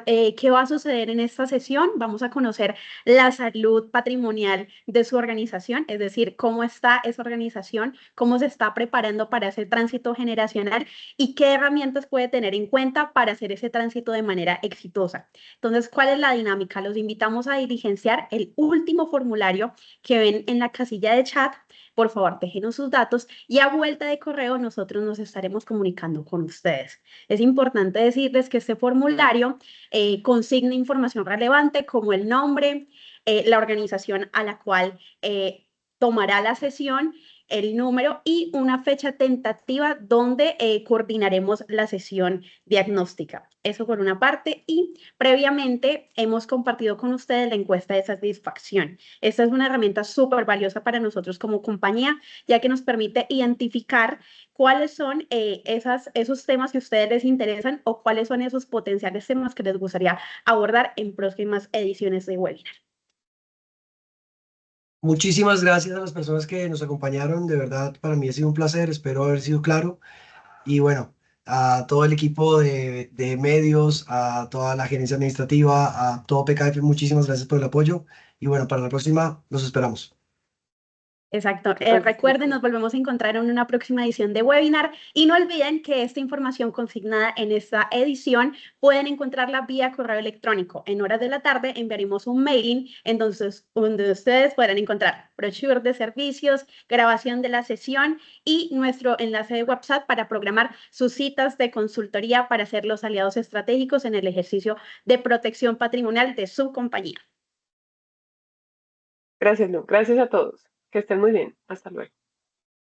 ¿Qué va a suceder en esta sesión? Vamos a conocer la salud patrimonial de su organización, es decir, cómo está esa organización, cómo se está preparando para ese tránsito generacional y qué herramientas puede tener en cuenta para hacer ese tránsito de manera exitosa. Entonces, ¿cuál es la dinámica? Los invitamos a diligenciar el último formulario que ven en la casilla de chat. Por favor, déjenos sus datos y a vuelta de correo nosotros nos estaremos comunicando con ustedes. Es importante decirles que este formulario consigna información relevante como el nombre, la organización a la cual tomará la sesión, el número y una fecha tentativa donde coordinaremos la sesión diagnóstica. Eso por una parte. Y previamente hemos compartido con ustedes la encuesta de satisfacción. Esta es una herramienta súper valiosa para nosotros como compañía, ya que nos permite identificar cuáles son esos temas que a ustedes les interesan o cuáles son esos potenciales temas que les gustaría abordar en próximas ediciones de webinar. Muchísimas gracias a las personas que nos acompañaron. De verdad, para mí ha sido un placer. Espero haber sido claro. Y bueno, a todo el equipo de medios, a toda la gerencia administrativa, a todo PKF, muchísimas gracias por el apoyo. Y bueno, para la próxima, los esperamos. Exacto. Gracias, Recuerden, nos Cristian. volvemos a encontrar en una próxima edición de webinar y no olviden que esta información consignada en esta edición pueden encontrarla vía correo electrónico. En horas de la tarde enviaremos un mailing donde ustedes podrán encontrar brochure de servicios, grabación de la sesión y nuestro enlace de WhatsApp para programar sus citas de consultoría para ser los aliados estratégicos en el ejercicio de protección patrimonial de su compañía. Gracias, Lu. Gracias a todos. Que estén muy bien. Hasta luego.